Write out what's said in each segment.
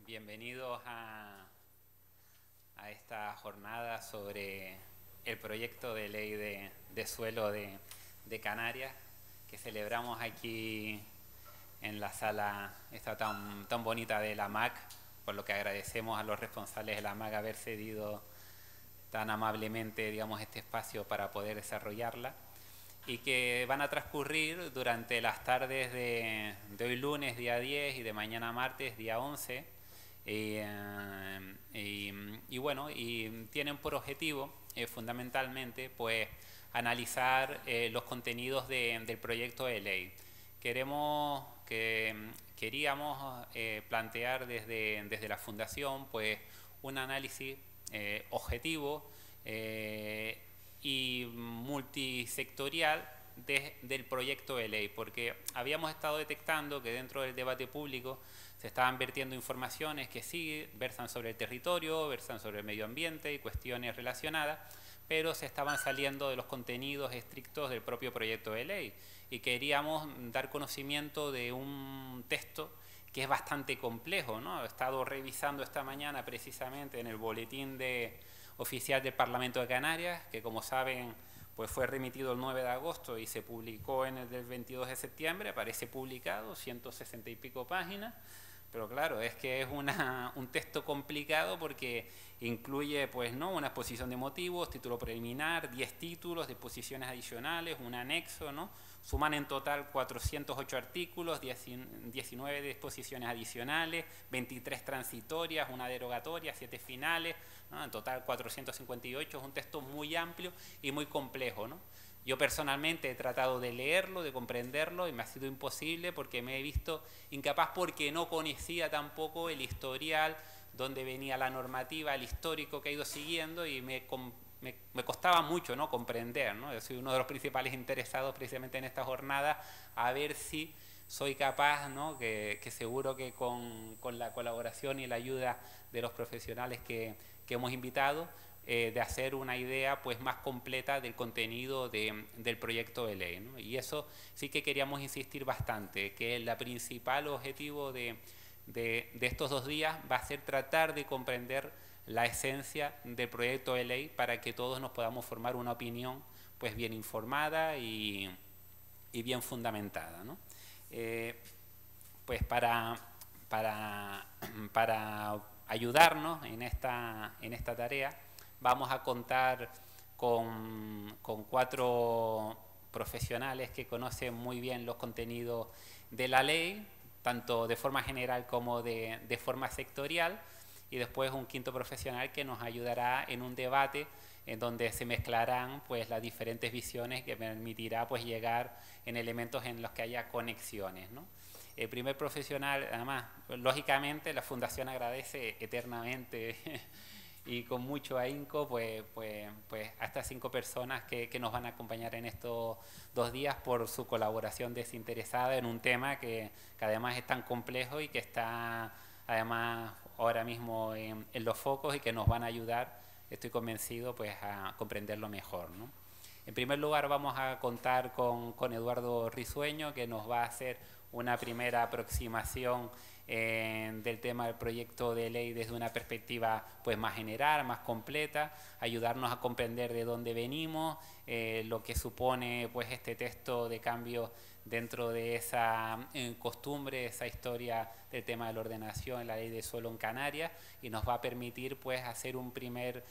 Bienvenidos a esta jornada sobre el proyecto de ley de suelo de Canarias que celebramos aquí en la sala esta tan bonita de la MAC, por lo que agradecemos a los responsables de la MAC haber cedido tan amablemente, digamos, este espacio para poder desarrollarla, y que van a transcurrir durante las tardes de hoy lunes día 10 y de mañana martes día 11. Bueno, y tienen por objetivo fundamentalmente pues analizar los contenidos del proyecto de ley. Queríamos plantear desde la Fundación pues un análisis objetivo y multisectorial del proyecto de ley, porque habíamos estado detectando que dentro del debate público se estaban vertiendo informaciones que sí versan sobre el territorio, versan sobre el medio ambiente y cuestiones relacionadas, pero se estaban saliendo de los contenidos estrictos del propio proyecto de ley, y queríamos dar conocimiento de un texto que es bastante complejo, ¿no? He estado revisando esta mañana precisamente en el boletín oficial del Parlamento de Canarias, que como saben pues fue remitido el 9 de agosto y se publicó en el del 22 de septiembre, aparece publicado, 160 y pico páginas, pero claro, es que es un texto complicado porque incluye pues, ¿no?, una exposición de motivos, título preliminar, 10 títulos, disposiciones adicionales, un anexo, ¿no? Suman en total 408 artículos, 19 disposiciones adicionales, 23 transitorias, una derogatoria, 7 finales, ¿no? En total 458, es un texto muy amplio y muy complejo, ¿no? Yo personalmente he tratado de leerlo, de comprenderlo, y me ha sido imposible porque me he visto incapaz, porque no conocía tampoco el historial, donde venía la normativa, el histórico que he ido siguiendo, y me costaba mucho, ¿no?, comprender, ¿no? Yo soy uno de los principales interesados precisamente en esta jornada, a ver si soy capaz, ¿no?, que seguro que con la colaboración y la ayuda de los profesionales que hemos invitado, de hacer una idea pues más completa del contenido del proyecto de ley, ¿no? Y eso sí que queríamos insistir bastante, que el principal objetivo de estos 2 días va a ser tratar de comprender la esencia del proyecto de ley para que todos nos podamos formar una opinión pues bien informada y bien fundamentada, ¿no? Pues para ayudarnos en esta tarea vamos a contar con 4 profesionales que conocen muy bien los contenidos de la ley, tanto de forma general como de forma sectorial, y después un 5.º profesional que nos ayudará en un debate en donde se mezclarán pues las diferentes visiones, que permitirá pues llegar en elementos en los que haya conexiones, ¿no? El primer profesional, además, lógicamente la Fundación agradece eternamente y con mucho ahínco pues a estas 5 personas que nos van a acompañar en estos 2 días por su colaboración desinteresada en un tema que además es tan complejo y que está además ahora mismo en los focos, y que nos van a ayudar, estoy convencido, pues a comprenderlo mejor, ¿no? En primer lugar vamos a contar con Eduardo Risueño, que nos va a hacer una primera aproximación del tema del proyecto de ley desde una perspectiva pues más general, más completa, ayudarnos a comprender de dónde venimos, lo que supone pues este texto de cambio dentro de esa costumbre, esa historia del tema de la ordenación en la ley de suelo en Canarias, y nos va a permitir pues hacer un primer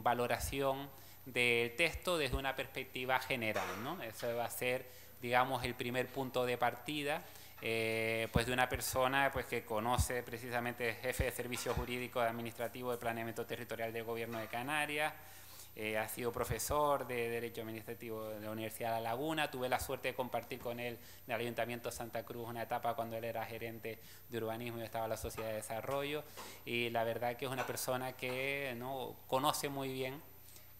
valoración del texto desde una perspectiva general, ¿no? Eso va a ser, digamos, el primer punto de partida, pues de una persona pues que conoce precisamente, jefe de Servicio Jurídico Administrativo de Planeamiento Territorial del Gobierno de Canarias, ha sido profesor de Derecho Administrativo de la Universidad de La Laguna. Tuve la suerte de compartir con él en el Ayuntamiento de Santa Cruz una etapa cuando él era gerente de urbanismo y yo estaba en la Sociedad de Desarrollo, y la verdad que es una persona que, ¿no?, conoce muy bien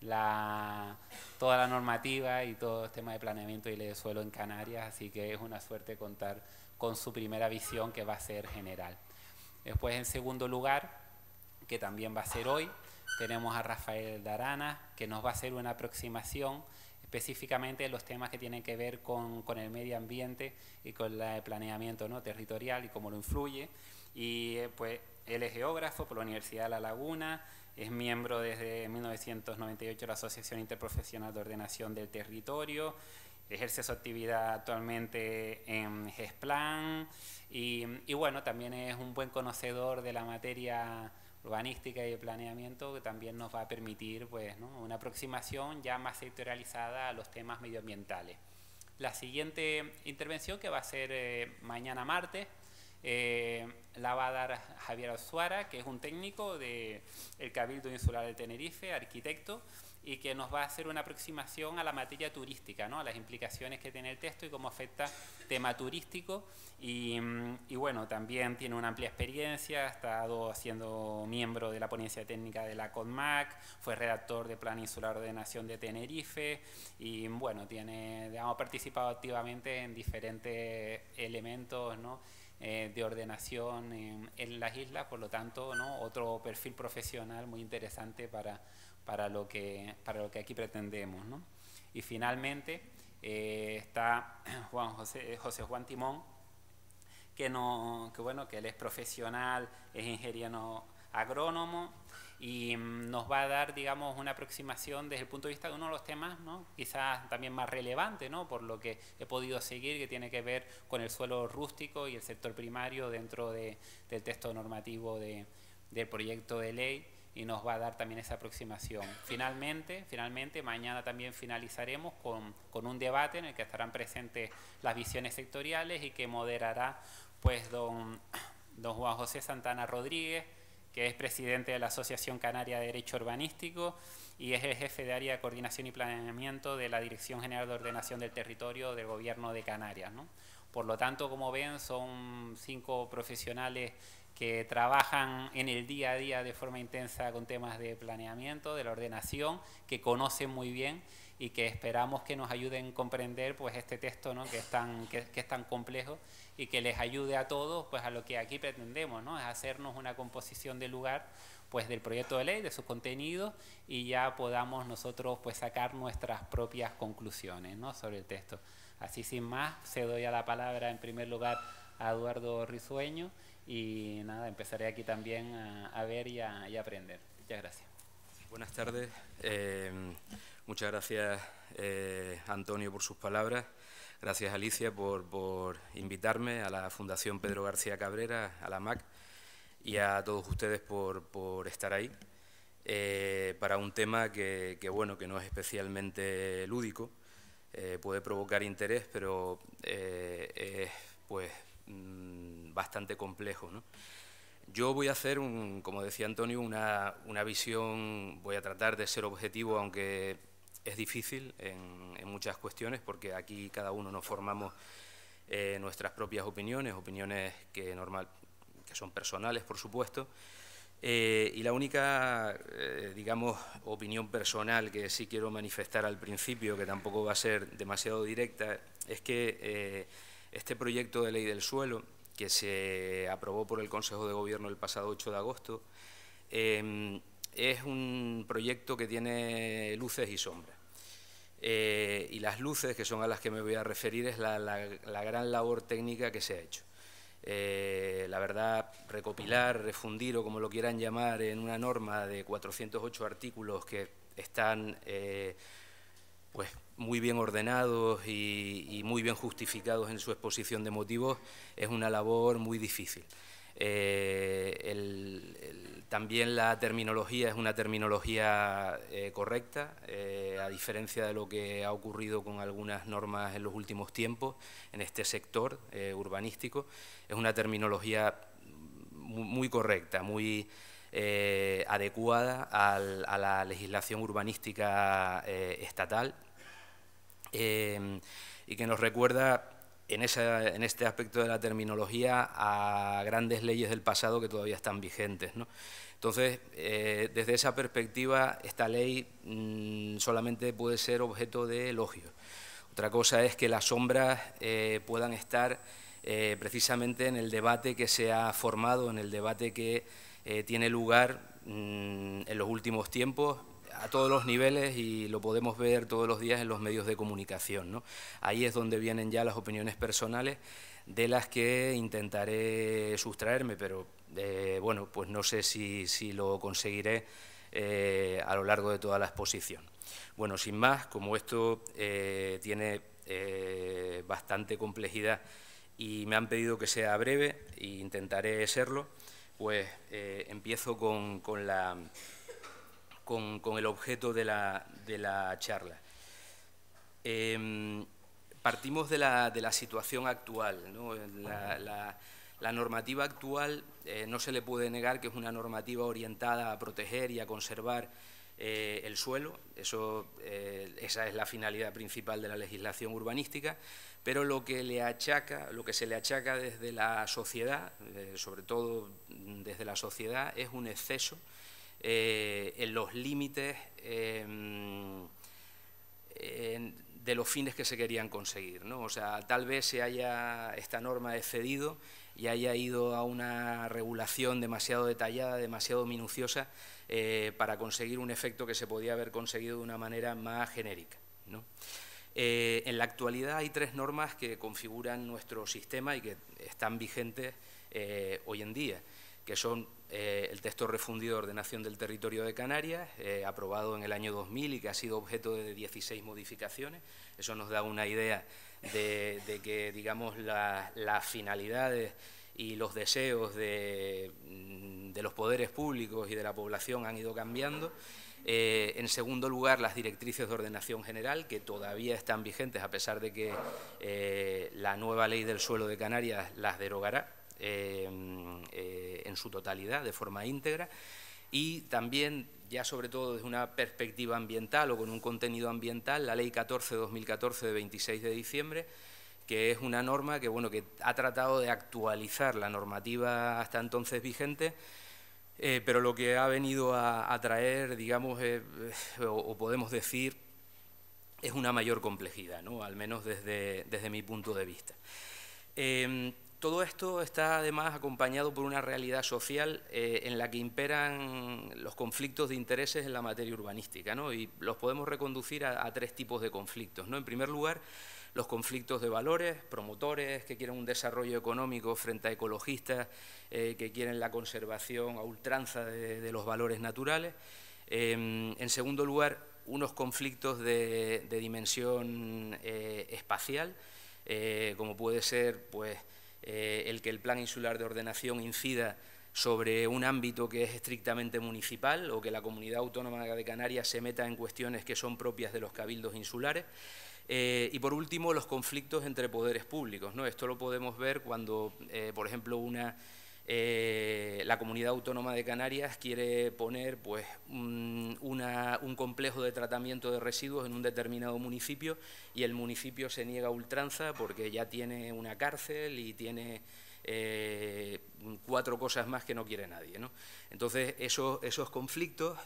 toda la normativa y todo el tema de planeamiento y ley de suelo en Canarias, así que es una suerte contar con su primera visión, que va a ser general. Después, en segundo lugar, que también va a ser hoy, tenemos a Rafael Darana, que nos va a hacer una aproximación específicamente de los temas que tienen que ver con el medio ambiente y con el planeamiento, ¿no?, territorial y cómo lo influye. Y pues él es geógrafo por la Universidad de La Laguna, es miembro desde 1998 de la Asociación Interprofesional de Ordenación del Territorio, ejerce su actividad actualmente en GESPLAN y bueno, también es un buen conocedor de la materia urbanística y de planeamiento, que también nos va a permitir pues, ¿no?, una aproximación ya más sectorializada a los temas medioambientales. La siguiente intervención, que va a ser mañana martes, la va a dar Javier Azuara, que es un técnico del Cabildo Insular de Tenerife, arquitecto, y que nos va a hacer una aproximación a la materia turística, ¿no?, a las implicaciones que tiene el texto y cómo afecta tema turístico. Y bueno, también tiene una amplia experiencia, ha estado siendo miembro de la ponencia técnica de la CONMAC, fue redactor de Plan Insular de Ordenación de Tenerife y bueno, ha participado activamente en diferentes elementos, ¿no?, de ordenación en las islas, por lo tanto, ¿no?, otro perfil profesional muy interesante para lo que aquí pretendemos, ¿no? Y finalmente está José Juan Timón, que él es profesional, es ingeniero agrónomo y nos va a dar, digamos, una aproximación desde el punto de vista de uno de los temas, ¿no?, quizás también más relevante, ¿no?, por lo que he podido seguir, que tiene que ver con el suelo rústico y el sector primario dentro del texto normativo del proyecto de ley, y nos va a dar también esa aproximación. Finalmente mañana también finalizaremos con un debate en el que estarán presentes las visiones sectoriales y que moderará pues don Juan José Santana Rodríguez, que es presidente de la Asociación Canaria de Derecho Urbanístico y es el jefe de área de coordinación y planeamiento de la Dirección General de Ordenación del Territorio del Gobierno de Canarias, ¿no? Por lo tanto, como ven, son 5 profesionales que trabajan en el día a día de forma intensa con temas de planeamiento, de la ordenación, que conocen muy bien y que esperamos que nos ayuden a comprender pues, este texto, ¿no?, que es tan complejo y que les ayude a todos pues, a lo que aquí pretendemos, ¿no?, es hacernos una composición del lugar pues, del proyecto de ley, de sus contenidos, y ya podamos nosotros pues, sacar nuestras propias conclusiones, ¿no?, sobre el texto. Así sin más, cedo ya la palabra en primer lugar a Eduardo Risueño y nada, empezaré aquí también a ver y a aprender. Muchas gracias. Buenas tardes. Muchas gracias, Antonio, por sus palabras. Gracias, Alicia, por invitarme, a la Fundación Pedro García Cabrera, a la MAC, y a todos ustedes por estar ahí, para un tema que no es especialmente lúdico. Puede provocar interés, pero es pues, bastante complejo, ¿no? Yo voy a hacer, como decía Antonio, una visión, voy a tratar de ser objetivo, aunque es difícil en muchas cuestiones, porque aquí cada uno nos formamos nuestras propias opiniones que son personales, por supuesto. Y la única, digamos, opinión personal que sí quiero manifestar al principio, que tampoco va a ser demasiado directa, es que este proyecto de ley del suelo, que se aprobó por el Consejo de Gobierno el pasado 8 de agosto, es un proyecto que tiene luces y sombras. Y las luces, que son a las que me voy a referir, es la gran labor técnica que se ha hecho. La verdad, recopilar, refundir o como lo quieran llamar en una norma de 408 artículos que están pues muy bien ordenados y muy bien justificados en su exposición de motivos, es una labor muy difícil. También la terminología es una terminología correcta, a diferencia de lo que ha ocurrido con algunas normas en los últimos tiempos en este sector urbanístico. Es una terminología muy correcta, muy adecuada a la legislación urbanística estatal, y que nos recuerda en este aspecto de la terminología a grandes leyes del pasado que todavía están vigentes, ¿no? Entonces, desde esa perspectiva, esta ley solamente puede ser objeto de elogios. Otra cosa es que las sombras puedan estar precisamente en el debate que se ha formado, en el debate que tiene lugar en los últimos tiempos, a todos los niveles, y lo podemos ver todos los días en los medios de comunicación, ¿no? Ahí es donde vienen ya las opiniones personales, de las que intentaré sustraerme, pero bueno, pues no sé si lo conseguiré a lo largo de toda la exposición. Bueno, sin más, como esto tiene bastante complejidad y me han pedido que sea breve e intentaré serlo, pues empiezo con el objeto de la charla. Partimos de la situación actual, ¿no? La normativa actual no se le puede negar que es una normativa orientada a proteger y a conservar el suelo. Esa es la finalidad principal de la legislación urbanística, pero lo que se le achaca desde la sociedad, sobre todo desde la sociedad, es un exceso en los límites de los fines que se querían conseguir, ¿no? O sea, tal vez esta norma excedido y haya ido a una regulación demasiado detallada, demasiado minuciosa, para conseguir un efecto que se podía haber conseguido de una manera más genérica, ¿no? En la actualidad hay 3 normas que configuran nuestro sistema y que están vigentes hoy en día, que son el texto refundido de ordenación del territorio de Canarias, aprobado en el año 2000 y que ha sido objeto de 16 modificaciones. Eso nos da una idea de que, digamos, las finalidades y los deseos de los poderes públicos y de la población han ido cambiando. En segundo lugar, las directrices de ordenación general, que todavía están vigentes a pesar de que la nueva ley del suelo de Canarias las derogará en su totalidad, de forma íntegra, y también, ya sobre todo desde una perspectiva ambiental o con un contenido ambiental, la Ley 14/2014 de 26 de diciembre, que es una norma que, bueno, que ha tratado de actualizar la normativa hasta entonces vigente, pero lo que ha venido a traer, digamos, o podemos decir, es una mayor complejidad, ¿no? Al menos desde mi punto de vista. Todo esto está además acompañado por una realidad social en la que imperan los conflictos de intereses en la materia urbanística, ¿no? Y los podemos reconducir a 3 tipos de conflictos, ¿no? En primer lugar, los conflictos de valores, promotores que quieren un desarrollo económico frente a ecologistas que quieren la conservación a ultranza de los valores naturales. En segundo lugar, unos conflictos de dimensión espacial, como puede ser, pues, el que el Plan Insular de Ordenación incida sobre un ámbito que es estrictamente municipal o que la Comunidad Autónoma de Canarias se meta en cuestiones que son propias de los cabildos insulares. Y por último, los conflictos entre poderes públicos, ¿no? Esto lo podemos ver cuando, por ejemplo, la Comunidad Autónoma de Canarias quiere poner, pues, un complejo de tratamiento de residuos en un determinado municipio y el municipio se niega a ultranza porque ya tiene una cárcel y tiene 4 cosas más que no quiere nadie, ¿no? Entonces, esos conflictos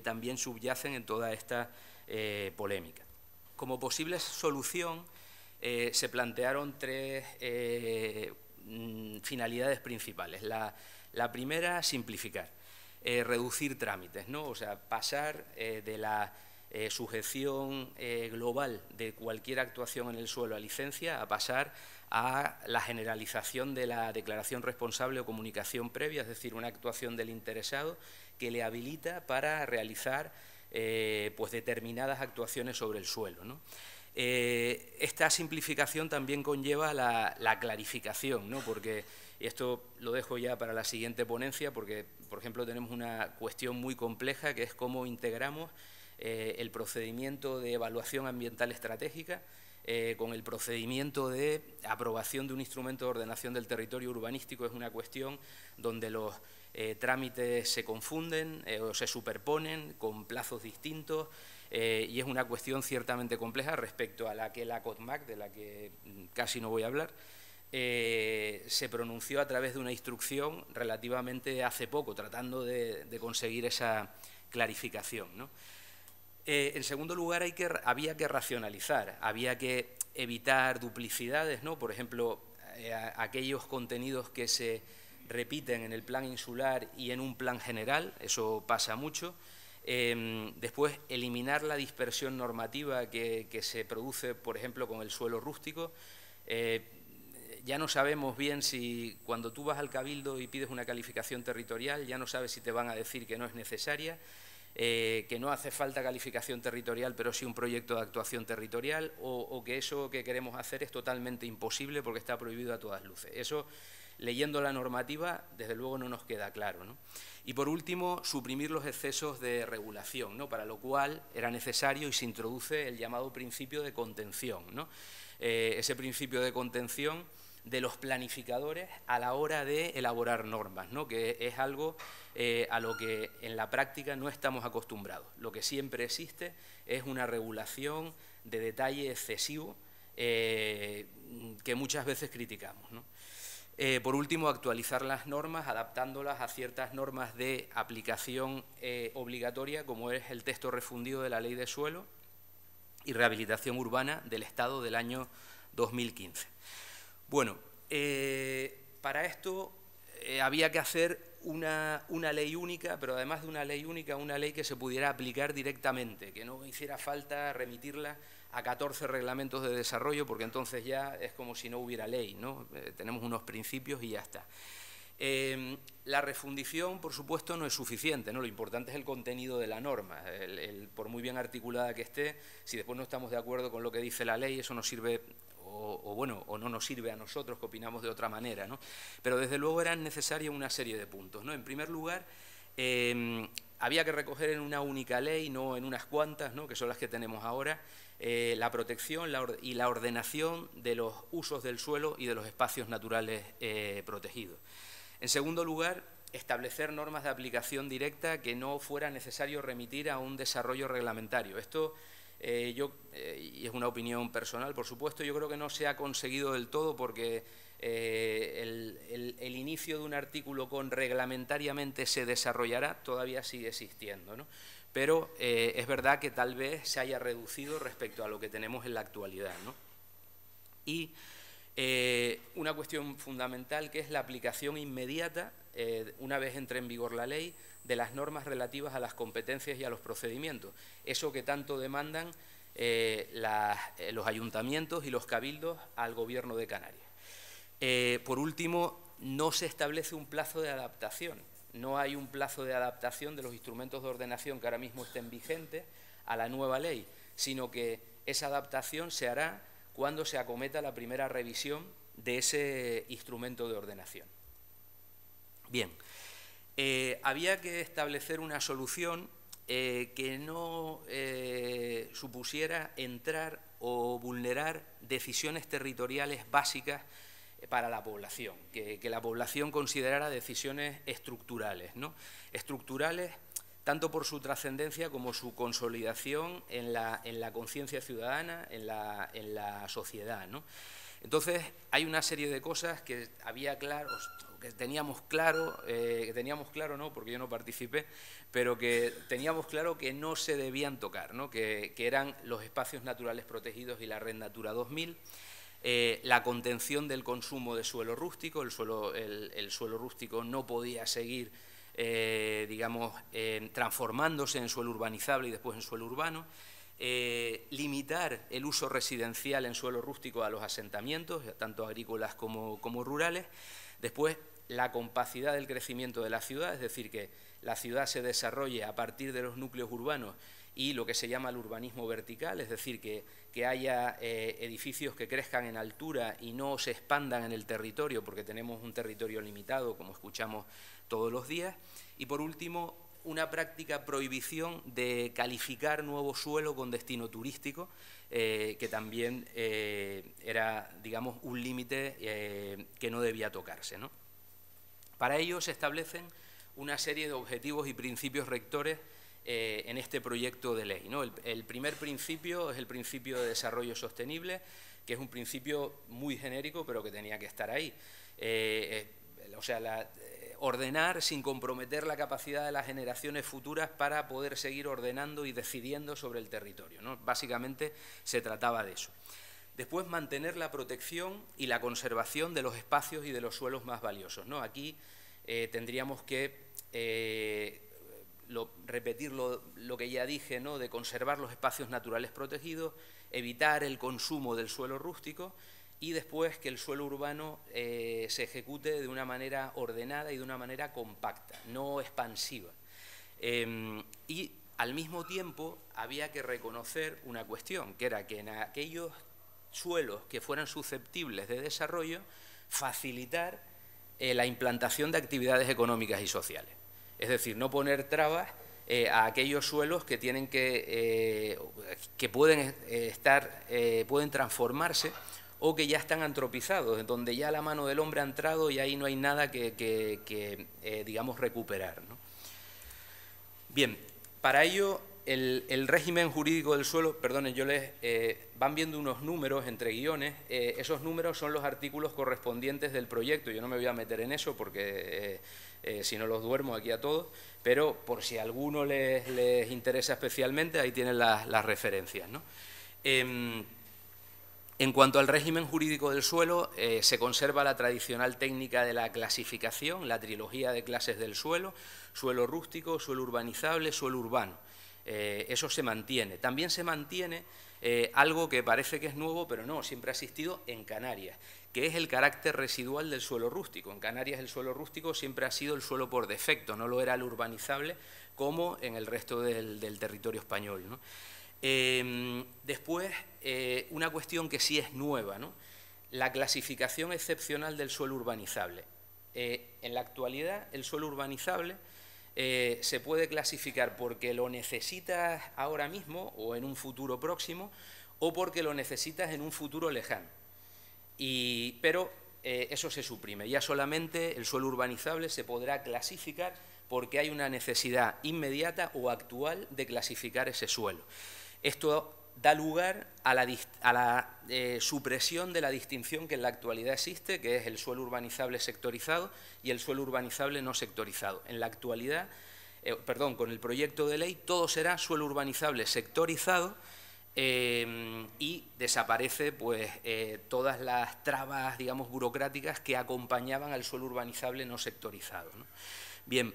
también subyacen en toda esta polémica. Como posible solución, se plantearon 3 finalidades principales. La primera, simplificar, reducir trámites, ¿no? O sea, pasar de la sujeción global de cualquier actuación en el suelo a licencia a pasar a la generalización de la declaración responsable o comunicación previa, es decir, una actuación del interesado que le habilita para realizar pues determinadas actuaciones sobre el suelo, ¿no? Esta simplificación también conlleva la clarificación, ¿no? Porque, y esto lo dejo ya para la siguiente ponencia, porque, por ejemplo, tenemos una cuestión muy compleja que es cómo integramos el procedimiento de evaluación ambiental estratégica con el procedimiento de aprobación de un instrumento de ordenación del territorio urbanístico. Es una cuestión donde los trámites se confunden o se superponen con plazos distintos y es una cuestión ciertamente compleja respecto a la que la COTMAC, de la que casi no voy a hablar, se pronunció a través de una instrucción relativamente hace poco, tratando de conseguir esa clarificación, ¿no? En segundo lugar, había que racionalizar, había que evitar duplicidades, ¿no? Por ejemplo, aquellos contenidos que se repiten en el plan insular y en un plan general, eso pasa mucho. Después, eliminar la dispersión normativa que se produce, por ejemplo, con el suelo rústico. ya no sabemos bien si cuando tú vas al Cabildo y pides una calificación territorial, ya no sabes si te van a decir que no es necesaria, que no hace falta calificación territorial, pero sí un proyecto de actuación territorial, o que eso que queremos hacer es totalmente imposible porque está prohibido a todas luces. Eso, leyendo la normativa, desde luego no nos queda claro, ¿no? Y por último, suprimir los excesos de regulación, ¿no? Para lo cual era necesario y se introduce el llamado principio de contención, ¿no? Ese principio de contención de los planificadores a la hora de elaborar normas, ¿no? Que es algo a lo que en la práctica no estamos acostumbrados. Lo que siempre existe es una regulación de detalle excesivo que muchas veces criticamos, ¿no? Por último, actualizar las normas, adaptándolas a ciertas normas de aplicación obligatoria, como es el texto refundido de la Ley de Suelo y Rehabilitación Urbana del Estado del año 2015. Bueno, para esto había que hacer una ley única, pero además de una ley única, una ley que se pudiera aplicar directamente, que no hiciera falta remitirla a 14 reglamentos de desarrollo, porque entonces ya es como si no hubiera ley, ¿no? Tenemos unos principios y ya está. La refundición, por supuesto, no es suficiente, ¿no? Lo importante es el contenido de la norma. Por muy bien articulada que esté, si después no estamos de acuerdo con lo que dice la ley, eso nos sirve, o no nos sirve a nosotros, que opinamos de otra manera, ¿no? Pero desde luego eran necesarias una serie de puntos, ¿no? En primer lugar, había que recoger en una única ley, no en unas cuantas, ¿no? Que son las que tenemos ahora, la protección y la ordenación de los usos del suelo y de los espacios naturales protegidos. En segundo lugar, establecer normas de aplicación directa que no fuera necesario remitir a un desarrollo reglamentario. Esto, y es una opinión personal, por supuesto, yo creo que no se ha conseguido del todo porque el inicio de un artículo con reglamentariamente se desarrollará todavía sigue existiendo, ¿no? Pero es verdad que tal vez se haya reducido respecto a lo que tenemos en la actualidad, ¿no? Y una cuestión fundamental que es la aplicación inmediata, una vez entre en vigor la ley, de las normas relativas a las competencias y a los procedimientos. Eso que tanto demandan los ayuntamientos y los cabildos al Gobierno de Canarias. Por último, no se establece un plazo de adaptación. No hay un plazo de adaptación de los instrumentos de ordenación que ahora mismo estén vigentes a la nueva ley, sino que esa adaptación se hará cuando se acometa la primera revisión de ese instrumento de ordenación. Bien, había que establecer una solución que no supusiera entrar o vulnerar decisiones territoriales básicas para la población, que la población considerara decisiones estructurales, ¿no? Estructurales tanto por su trascendencia como su consolidación en la conciencia ciudadana, en la sociedad, ¿no? Entonces, hay una serie de cosas que teníamos claro, no, porque yo no participé, pero que teníamos claro que no se debían tocar, ¿no? Que eran los espacios naturales protegidos y la Red Natura 2000, la contención del consumo de suelo rústico. El suelo rústico no podía seguir transformándose en suelo urbanizable y después en suelo urbano, limitar el uso residencial en suelo rústico a los asentamientos, tanto agrícolas como rurales. Después, la compacidad del crecimiento de la ciudad, es decir, que la ciudad se desarrolle a partir de los núcleos urbanos y lo que se llama el urbanismo vertical, es decir, que haya edificios que crezcan en altura y no se expandan en el territorio, porque tenemos un territorio limitado, como escuchamos todos los días. Y por último, una práctica prohibición de calificar nuevo suelo con destino turístico, que también era, digamos, un límite que no debía tocarse, ¿no? Para ello se establecen una serie de objetivos y principios rectores en este proyecto de ley, ¿no? El primer principio es el principio de desarrollo sostenible, que es un principio muy genérico, pero que tenía que estar ahí. Ordenar sin comprometer la capacidad de las generaciones futuras para poder seguir ordenando y decidiendo sobre el territorio, ¿no? Básicamente se trataba de eso. Después, mantener la protección y la conservación de los espacios y de los suelos más valiosos, ¿no? Aquí tendríamos que repetir lo que ya dije, ¿no? De conservar los espacios naturales protegidos, evitar el consumo del suelo rústico y después que el suelo urbano se ejecute de una manera ordenada y de una manera compacta, no expansiva. Y al mismo tiempo había que reconocer una cuestión, que era que en aquellos suelos que fueran susceptibles de desarrollo, facilitar la implantación de actividades económicas y sociales. Es decir, no poner trabas a aquellos suelos que tienen que pueden transformarse o que ya están antropizados, en donde ya la mano del hombre ha entrado y ahí no hay nada digamos, recuperar, ¿no? Bien, para ello el régimen jurídico del suelo, perdonen, van viendo unos números entre guiones, esos números son los artículos correspondientes del proyecto, yo no me voy a meter en eso porque si no los duermo aquí a todos, pero por si a alguno les interesa especialmente, ahí tienen las referencias, ¿no? En cuanto al régimen jurídico del suelo, se conserva la tradicional técnica de la clasificación, la trilogía de clases del suelo, suelo rústico, suelo urbanizable, suelo urbano. Eso se mantiene. También se mantiene algo que parece que es nuevo, pero no, siempre ha existido en Canarias, que es el carácter residual del suelo rústico. En Canarias el suelo rústico siempre ha sido el suelo por defecto, no lo era el urbanizable como en el resto del territorio español, ¿no? Después, una cuestión que sí es nueva, ¿no? La clasificación excepcional del suelo urbanizable. En la actualidad, el suelo urbanizable se puede clasificar porque lo necesitas ahora mismo o en un futuro próximo o porque lo necesitas en un futuro lejano. Pero eso se suprime. Ya solamente el suelo urbanizable se podrá clasificar porque hay una necesidad inmediata o actual de clasificar ese suelo. Esto da lugar a la supresión de la distinción que en la actualidad existe, que es el suelo urbanizable sectorizado y el suelo urbanizable no sectorizado. En la actualidad, con el proyecto de ley, todo será suelo urbanizable sectorizado y desaparece pues, todas las trabas, digamos, burocráticas que acompañaban al suelo urbanizable no sectorizado, ¿no? Bien,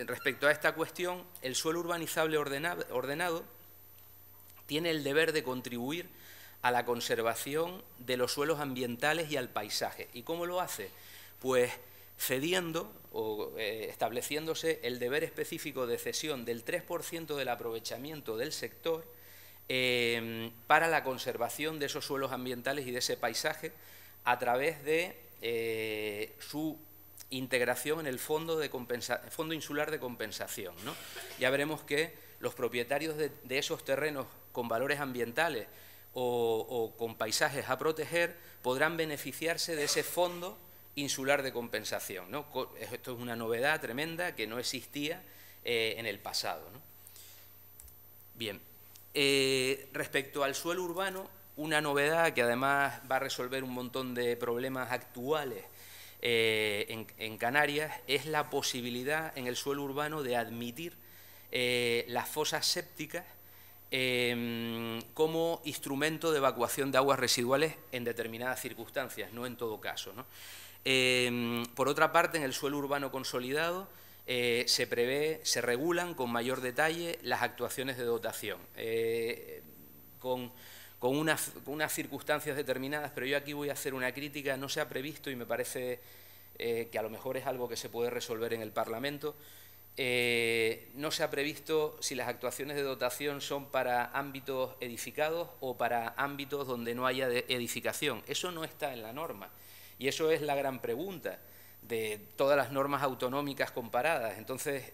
respecto a esta cuestión, el suelo urbanizable ordenado tiene el deber de contribuir a la conservación de los suelos ambientales y al paisaje. ¿Y cómo lo hace? Pues cediendo o estableciéndose el deber específico de cesión del 3% del aprovechamiento del sector para la conservación de esos suelos ambientales y de ese paisaje a través de su integración en el Fondo Insular de Compensación, ¿no? Ya veremos que los propietarios de esos terrenos con valores ambientales o con paisajes a proteger podrán beneficiarse de ese Fondo Insular de Compensación, ¿no? Esto es una novedad tremenda que no existía en el pasado, ¿no? Bien, respecto al suelo urbano, una novedad que además va a resolver un montón de problemas actuales en Canarias es la posibilidad en el suelo urbano de admitir las fosas sépticas como instrumento de evacuación de aguas residuales en determinadas circunstancias, no en todo caso, ¿no? Por otra parte, en el suelo urbano consolidado se regulan con mayor detalle las actuaciones de dotación, con unas circunstancias determinadas, pero yo aquí voy a hacer una crítica. No se ha previsto, y me parece que a lo mejor es algo que se puede resolver en el Parlamento, no se ha previsto si las actuaciones de dotación son para ámbitos edificados o para ámbitos donde no haya edificación. Eso no está en la norma y eso es la gran pregunta de todas las normas autonómicas comparadas. Entonces,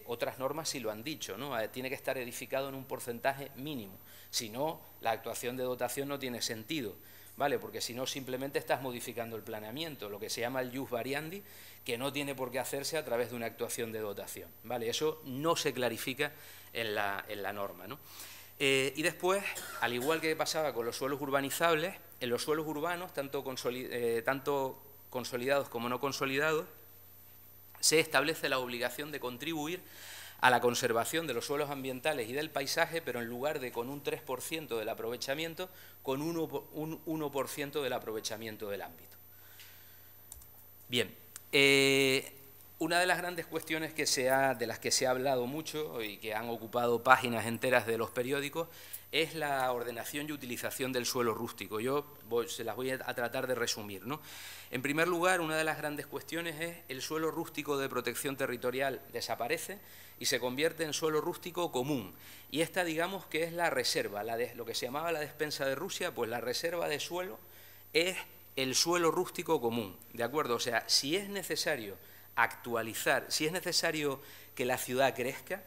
otras normas sí lo han dicho, ¿no? Tiene que estar edificado en un porcentaje mínimo, si no, la actuación de dotación no tiene sentido, ¿vale? Porque si no, simplemente estás modificando el planeamiento, lo que se llama el ius variandi, que no tiene por qué hacerse a través de una actuación de dotación, ¿vale? Eso no se clarifica en la norma, ¿no? Y después, al igual que pasaba con los suelos urbanizables, en los suelos urbanos, tanto consolidados como no consolidados, se establece la obligación de contribuir a la conservación de los suelos ambientales y del paisaje, pero en lugar de con un 3% del aprovechamiento, con un 1% del aprovechamiento del ámbito. Bien, Una de las grandes cuestiones de las que se ha hablado mucho y que han ocupado páginas enteras de los periódicos es la ordenación y utilización del suelo rústico. Se las voy a tratar de resumir, ¿no? En primer lugar, una de las grandes cuestiones es el suelo rústico de protección territorial desaparece y se convierte en suelo rústico común. Y esta, digamos, que es la reserva, lo que se llamaba la despensa de Rusia, pues la reserva de suelo es el suelo rústico común, ¿de acuerdo? O sea, si es necesario actualizar, si es necesario que la ciudad crezca,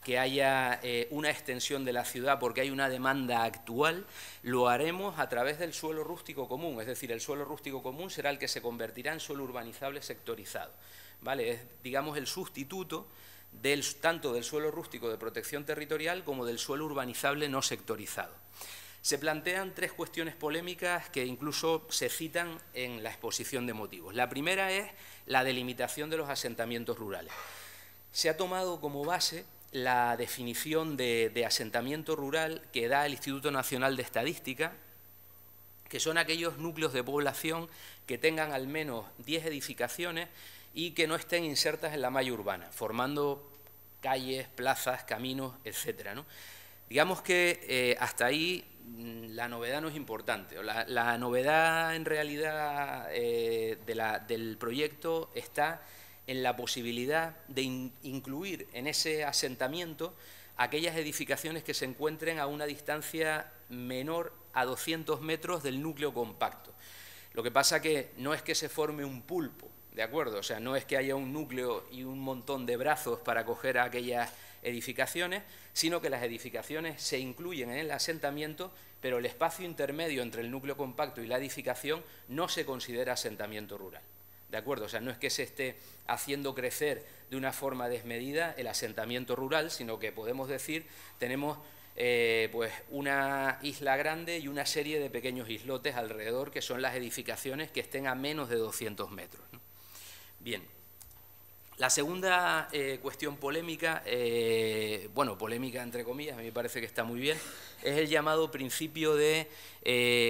que haya una extensión de la ciudad porque hay una demanda actual, lo haremos a través del suelo rústico común, es decir, el suelo rústico común será el que se convertirá en suelo urbanizable sectorizado, ¿vale? Es, digamos, el sustituto tanto del suelo rústico de protección territorial como del suelo urbanizable no sectorizado. Se plantean tres cuestiones polémicas que incluso se citan en la exposición de motivos. La primera es la delimitación de los asentamientos rurales. Se ha tomado como base la definición de asentamiento rural que da el Instituto Nacional de Estadística, que son aquellos núcleos de población que tengan al menos 10 edificaciones y que no estén insertas en la malla urbana, formando calles, plazas, caminos, etcétera, ¿no? Digamos que hasta ahí la novedad no es importante. La novedad en realidad del proyecto está en la posibilidad de incluir en ese asentamiento aquellas edificaciones que se encuentren a una distancia menor a 200 metros del núcleo compacto. Lo que pasa que no es que se forme un pulpo, ¿de acuerdo? O sea, no es que haya un núcleo y un montón de brazos para coger a aquellas edificaciones, sino que las edificaciones se incluyen en el asentamiento, pero el espacio intermedio entre el núcleo compacto y la edificación no se considera asentamiento rural, ¿de acuerdo? O sea, no es que se esté haciendo crecer de una forma desmedida el asentamiento rural, sino que podemos decir, tenemos pues una isla grande y una serie de pequeños islotes alrededor, que son las edificaciones que estén a menos de 200 metros, ¿no? Bien. La segunda cuestión polémica, bueno, polémica entre comillas, a mí me parece que está muy bien, es el llamado principio de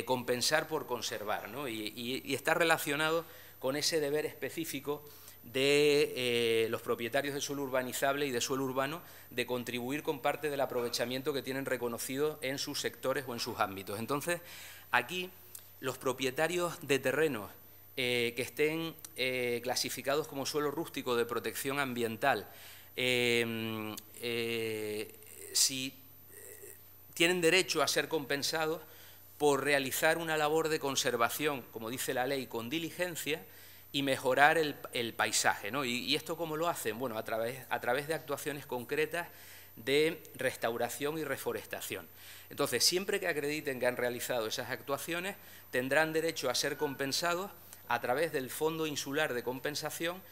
compensar por conservar, ¿no? Y está relacionado con ese deber específico de los propietarios de suelo urbanizable y de suelo urbano de contribuir con parte del aprovechamiento que tienen reconocido en sus sectores o en sus ámbitos. Entonces, aquí los propietarios de terrenos que estén clasificados como suelo rústico de protección ambiental, si tienen derecho a ser compensados por realizar una labor de conservación, como dice la ley, con diligencia y mejorar el paisaje, ¿no? ¿Y esto cómo lo hacen? Bueno, a través de actuaciones concretas de restauración y reforestación. Entonces, siempre que acrediten que han realizado esas actuaciones, tendrán derecho a ser compensados a través del Fondo Insular de Compensación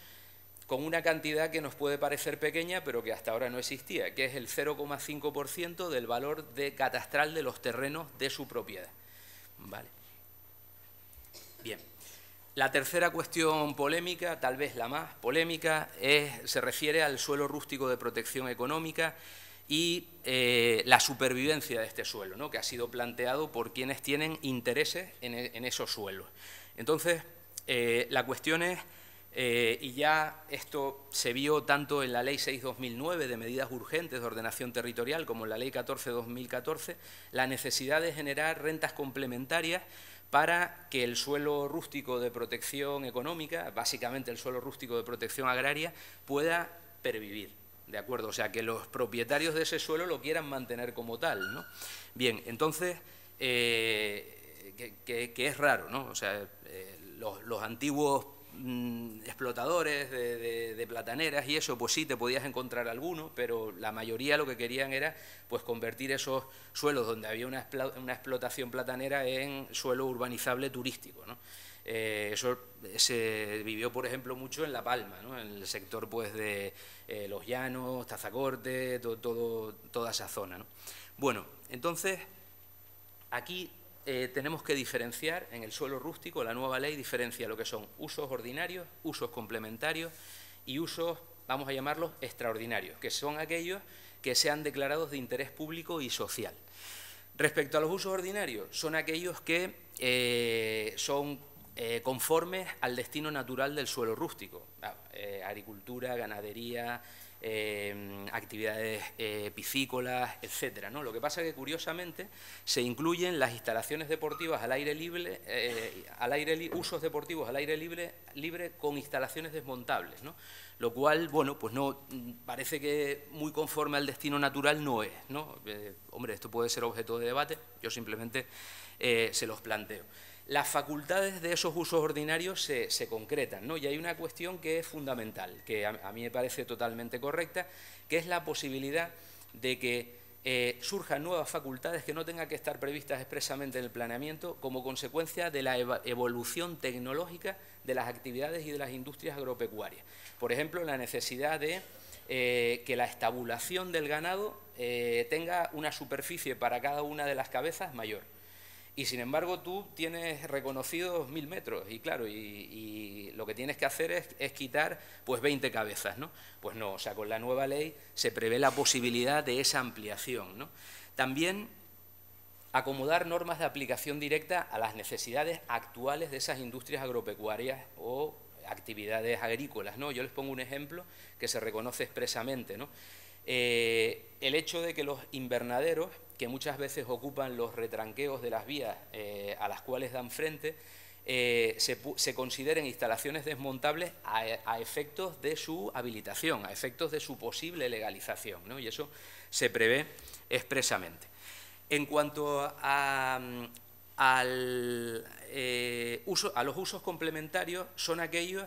con una cantidad que nos puede parecer pequeña, pero que hasta ahora no existía, que es el 0,5% del valor catastral de los terrenos de su propiedad. ¿Vale? Bien. La tercera cuestión polémica, tal vez la más polémica, se refiere al suelo rústico de protección económica y la supervivencia de este suelo, ¿no?, que ha sido planteado por quienes tienen intereses en esos suelos. Entonces, la cuestión es, y ya esto se vio tanto en la Ley 6/2009 de medidas urgentes de ordenación territorial como en la Ley 14/2014, la necesidad de generar rentas complementarias para que el suelo rústico de protección económica, básicamente el suelo rústico de protección agraria, pueda pervivir, ¿de acuerdo? O sea, que los propietarios de ese suelo lo quieran mantener como tal, ¿no? Bien, entonces, que es raro, ¿no? O sea, los antiguos explotadores de plataneras y eso, pues sí, te podías encontrar alguno, pero la mayoría lo que querían era pues convertir esos suelos donde había una explotación platanera en suelo urbanizable turístico, ¿no? Eso se vivió, por ejemplo, mucho en La Palma, ¿no?, en el sector pues de Los Llanos, Tazacorte, toda esa zona, ¿no? Bueno, entonces, aquí tenemos que diferenciar en el suelo rústico, la nueva ley diferencia lo que son usos ordinarios, usos complementarios y usos, vamos a llamarlos, extraordinarios, que son aquellos que sean declarados de interés público y social. Respecto a los usos ordinarios, son aquellos que son conformes al destino natural del suelo rústico, agricultura, ganadería, actividades piscícolas, etcétera, ¿no? Lo que pasa es que, curiosamente, se incluyen las instalaciones deportivas al aire libre, usos deportivos al aire libre con instalaciones desmontables, ¿no? Lo cual, bueno, pues no parece que muy conforme al destino natural no es, ¿no? Hombre, esto puede ser objeto de debate, yo simplemente se los planteo. Las facultades de esos usos ordinarios se concretan, ¿no? Y hay una cuestión que es fundamental, que a mí me parece totalmente correcta, que es la posibilidad de que surjan nuevas facultades que no tengan que estar previstas expresamente en el planeamiento como consecuencia de la evolución tecnológica de las actividades y de las industrias agropecuarias. Por ejemplo, la necesidad de que la estabulación del ganado tenga una superficie para cada una de las cabezas mayor. Y, sin embargo, tú tienes reconocidos 1000 metros y, claro, y lo que tienes que hacer es quitar, pues, 20 cabezas, ¿no? Pues no, o sea, con la nueva ley se prevé la posibilidad de esa ampliación, ¿no? También acomodar normas de aplicación directa a las necesidades actuales de esas industrias agropecuarias o actividades agrícolas, ¿no? Yo les pongo un ejemplo que se reconoce expresamente, ¿no? El hecho de que los invernaderos, que muchas veces ocupan los retranqueos de las vías a las cuales dan frente, se consideren instalaciones desmontables a efectos de su habilitación, a efectos de su posible legalización, ¿no? Y eso se prevé expresamente. En cuanto a los usos complementarios, son aquellos,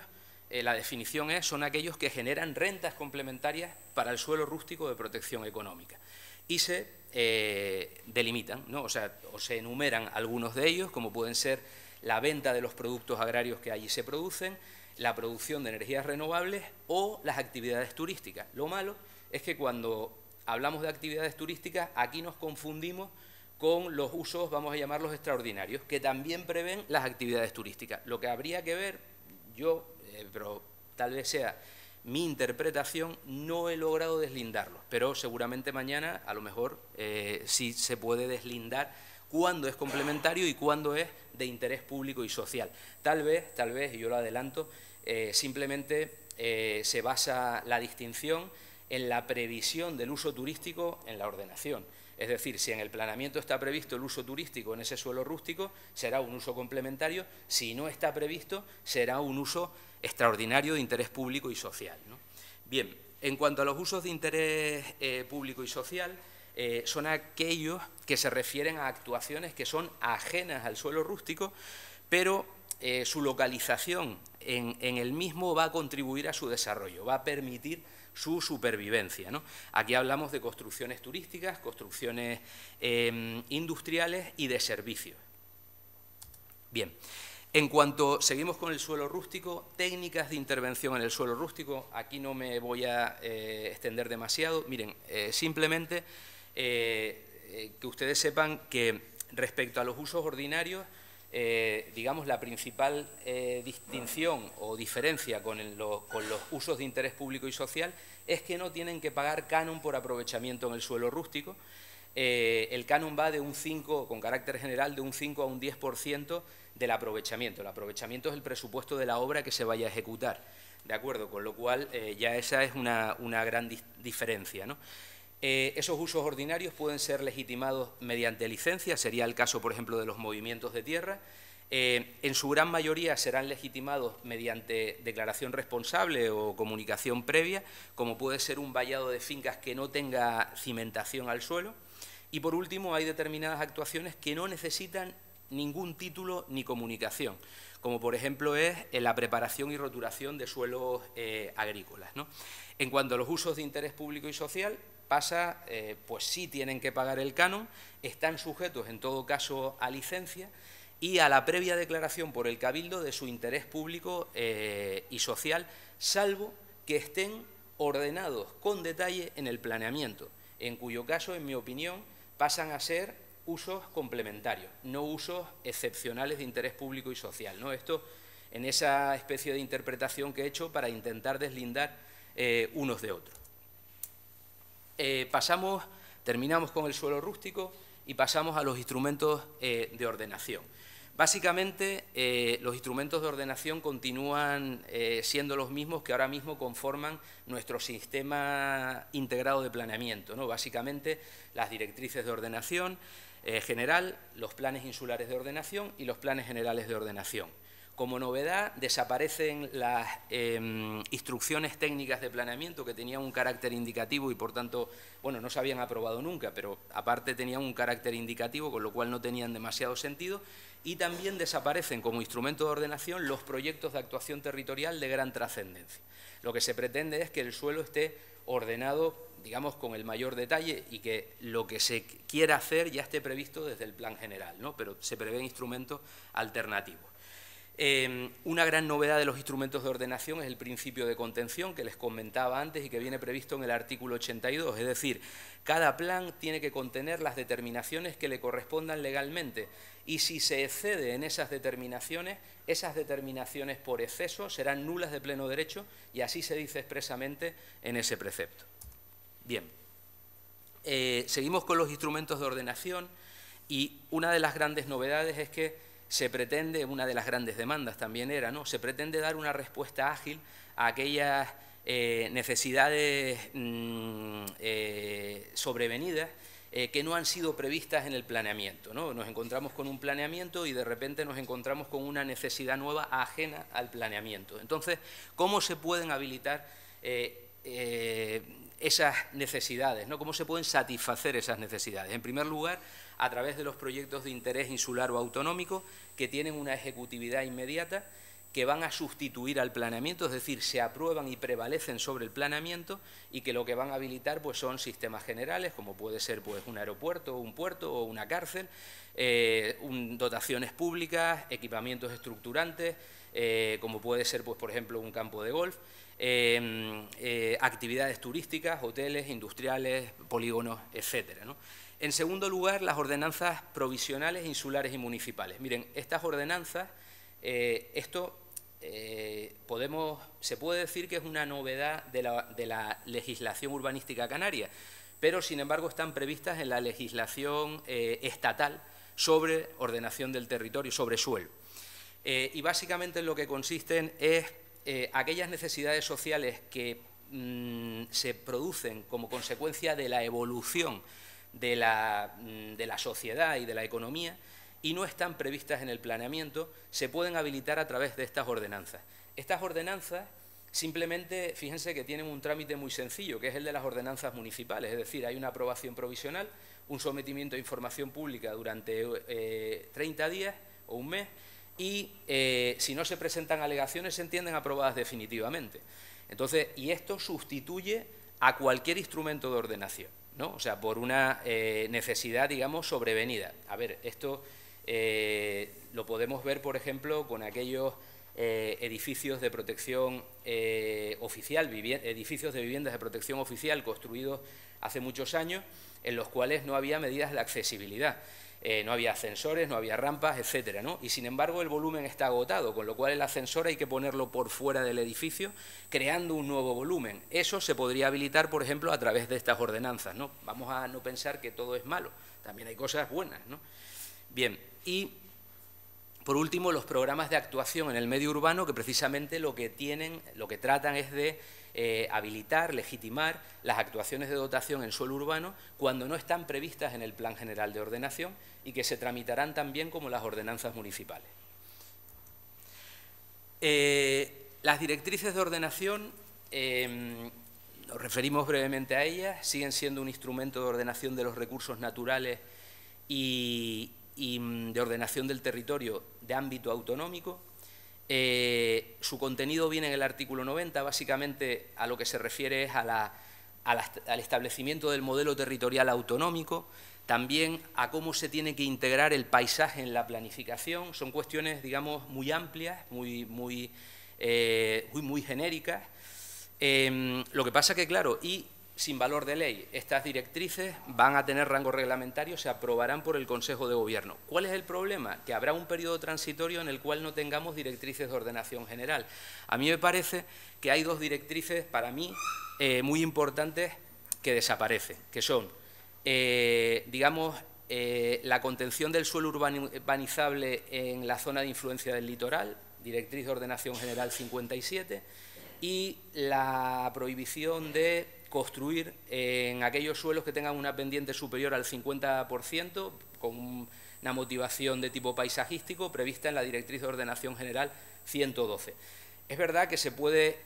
la definición son aquellos que generan rentas complementarias para el suelo rústico de protección económica. Y se delimitan, ¿no? O sea, se enumeran algunos de ellos, como pueden ser la venta de los productos agrarios que allí se producen, la producción de energías renovables o las actividades turísticas. Lo malo es que cuando hablamos de actividades turísticas, aquí nos confundimos con los usos, vamos a llamarlos extraordinarios, que también prevén las actividades turísticas. Lo que habría que ver, pero tal vez sea mi interpretación, no he logrado deslindarlos, pero seguramente mañana a lo mejor sí se puede deslindar cuándo es complementario y cuándo es de interés público y social. Tal vez, y yo lo adelanto, simplemente se basa la distinción en la previsión del uso turístico en la ordenación. Es decir, si en el planeamiento está previsto el uso turístico en ese suelo rústico, será un uso complementario; si no está previsto, será un uso extraordinario de interés público y social, ¿no? Bien, en cuanto a los usos de interés público y social, son aquellos que se refieren a actuaciones que son ajenas al suelo rústico, pero su localización en el mismo va a contribuir a su desarrollo, va a permitir su supervivencia, ¿no? Aquí hablamos de construcciones turísticas, construcciones industriales y de servicios. Bien, en cuanto seguimos con el suelo rústico, técnicas de intervención en el suelo rústico, aquí no me voy a extender demasiado. Miren, simplemente que ustedes sepan que respecto a los usos ordinarios, digamos, la principal distinción o diferencia con los usos de interés público y social es que no tienen que pagar canon por aprovechamiento en el suelo rústico. El canon va de un 5, con carácter general, de un 5 a un 10% del aprovechamiento. El aprovechamiento es el presupuesto de la obra que se vaya a ejecutar, ¿de acuerdo? Con lo cual ya esa es una gran diferencia, ¿no? Esos usos ordinarios pueden ser legitimados mediante licencia, sería el caso, por ejemplo, de los movimientos de tierra. En su gran mayoría serán legitimados mediante declaración responsable o comunicación previa, como puede ser un vallado de fincas que no tenga cimentación al suelo. Y, por último, hay determinadas actuaciones que no necesitan ningún título ni comunicación, como por ejemplo es la preparación y roturación de suelos agrícolas, ¿no? En cuanto a los usos de interés público y social, pasa, pues sí tienen que pagar el canon, están sujetos en todo caso a licencia y a la previa declaración por el Cabildo de su interés público y social, salvo que estén ordenados con detalle en el planeamiento, en cuyo caso, en mi opinión, pasan a ser usos complementarios, no usos excepcionales de interés público y social, ¿no? Esto en esa especie de interpretación que he hecho para intentar deslindar unos de otros. Terminamos con el suelo rústico y pasamos a los instrumentos de ordenación. Básicamente, los instrumentos de ordenación continúan siendo los mismos que ahora mismo conforman nuestro sistema integrado de planeamiento, ¿no? Básicamente, las directrices de ordenación general, los planes insulares de ordenación y los planes generales de ordenación. Como novedad, desaparecen las instrucciones técnicas de planeamiento que tenían un carácter indicativo y, por tanto, bueno, no se habían aprobado nunca, pero aparte tenían un carácter indicativo, con lo cual no tenían demasiado sentido, y también desaparecen como instrumento de ordenación los proyectos de actuación territorial de gran trascendencia. Lo que se pretende es que el suelo esté ordenado, digamos, con el mayor detalle y que lo que se quiera hacer ya esté previsto desde el plan general, ¿no? Pero se prevén instrumentos alternativos. Una gran novedad de los instrumentos de ordenación es el principio de contención que les comentaba antes y que viene previsto en el artículo 82, es decir, cada plan tiene que contener las determinaciones que le correspondan legalmente y si se excede en esas determinaciones por exceso serán nulas de pleno derecho y así se dice expresamente en ese precepto. Bien, seguimos con los instrumentos de ordenación y una de las grandes novedades es que se pretende, una de las grandes demandas también era, ¿no? Se pretende dar una respuesta ágil a aquellas necesidades sobrevenidas que no han sido previstas en el planeamiento, ¿no? Nos encontramos con un planeamiento y de repente nos encontramos con una necesidad nueva ajena al planeamiento. Entonces, ¿cómo se pueden habilitar esas necesidades, ¿no? ¿Cómo se pueden satisfacer esas necesidades? En primer lugar, a través de los proyectos de interés insular o autonómico que tienen una ejecutividad inmediata, que van a sustituir al planeamiento, es decir, se aprueban y prevalecen sobre el planeamiento y que lo que van a habilitar pues, son sistemas generales, como puede ser pues, un aeropuerto, un puerto o una cárcel, dotaciones públicas, equipamientos estructurantes, como puede ser, pues, por ejemplo, un campo de golf, actividades turísticas, hoteles, industriales, polígonos, etcétera, ¿no? En segundo lugar, las ordenanzas provisionales, insulares y municipales. Miren, estas ordenanzas, se puede decir que es una novedad de la legislación urbanística canaria, pero sin embargo están previstas en la legislación estatal sobre ordenación del territorio, sobre suelo. Y básicamente en lo que consisten es aquellas necesidades sociales que se producen como consecuencia de la evolución de la sociedad y de la economía y no están previstas en el planeamiento, se pueden habilitar a través de estas ordenanzas. Estas ordenanzas simplemente, fíjense que tienen un trámite muy sencillo, que es el de las ordenanzas municipales, es decir, hay una aprobación provisional, un sometimiento a información pública durante 30 días o un mes y si no se presentan alegaciones se entienden aprobadas definitivamente. Entonces, y esto sustituye a cualquier instrumento de ordenación, ¿no? O sea, por una necesidad, digamos, sobrevenida. A ver, esto lo podemos ver, por ejemplo, con aquellos edificios de protección oficial, edificios de viviendas de protección oficial construidos hace muchos años, en los cuales no había medidas de accesibilidad. No había ascensores, no había rampas, etcétera, ¿no? Y sin embargo el volumen está agotado, con lo cual el ascensor hay que ponerlo por fuera del edificio, creando un nuevo volumen. Eso se podría habilitar, por ejemplo, a través de estas ordenanzas, ¿no? Vamos a no pensar que todo es malo, también hay cosas buenas, ¿no? Bien, y por último los programas de actuación en el medio urbano que precisamente lo que tratan es de habilitar, legitimar las actuaciones de dotación en suelo urbano cuando no están previstas en el Plan General de Ordenación y que se tramitarán también como las ordenanzas municipales. Las directrices de ordenación, nos referimos brevemente a ellas, siguen siendo un instrumento de ordenación de los recursos naturales y de ordenación del territorio de ámbito autonómico. Su contenido viene en el artículo 90, básicamente a lo que se refiere es al establecimiento del modelo territorial autonómico, también a cómo se tiene que integrar el paisaje en la planificación. Son cuestiones, digamos, muy amplias, muy genéricas. Lo que pasa que, claro, y sin valor de ley, estas directrices van a tener rango reglamentario, se aprobarán por el Consejo de Gobierno. ¿Cuál es el problema? Que habrá un periodo transitorio en el cual no tengamos directrices de ordenación general. A mí me parece que hay dos directrices, para mí, muy importantes que desaparecen, que son, digamos, la contención del suelo urbanizable en la zona de influencia del litoral, Directriz de Ordenación General 57, y la prohibición de construir en aquellos suelos que tengan una pendiente superior al 50%, con una motivación de tipo paisajístico prevista en la Directriz de Ordenación General 112. Es verdad que se puede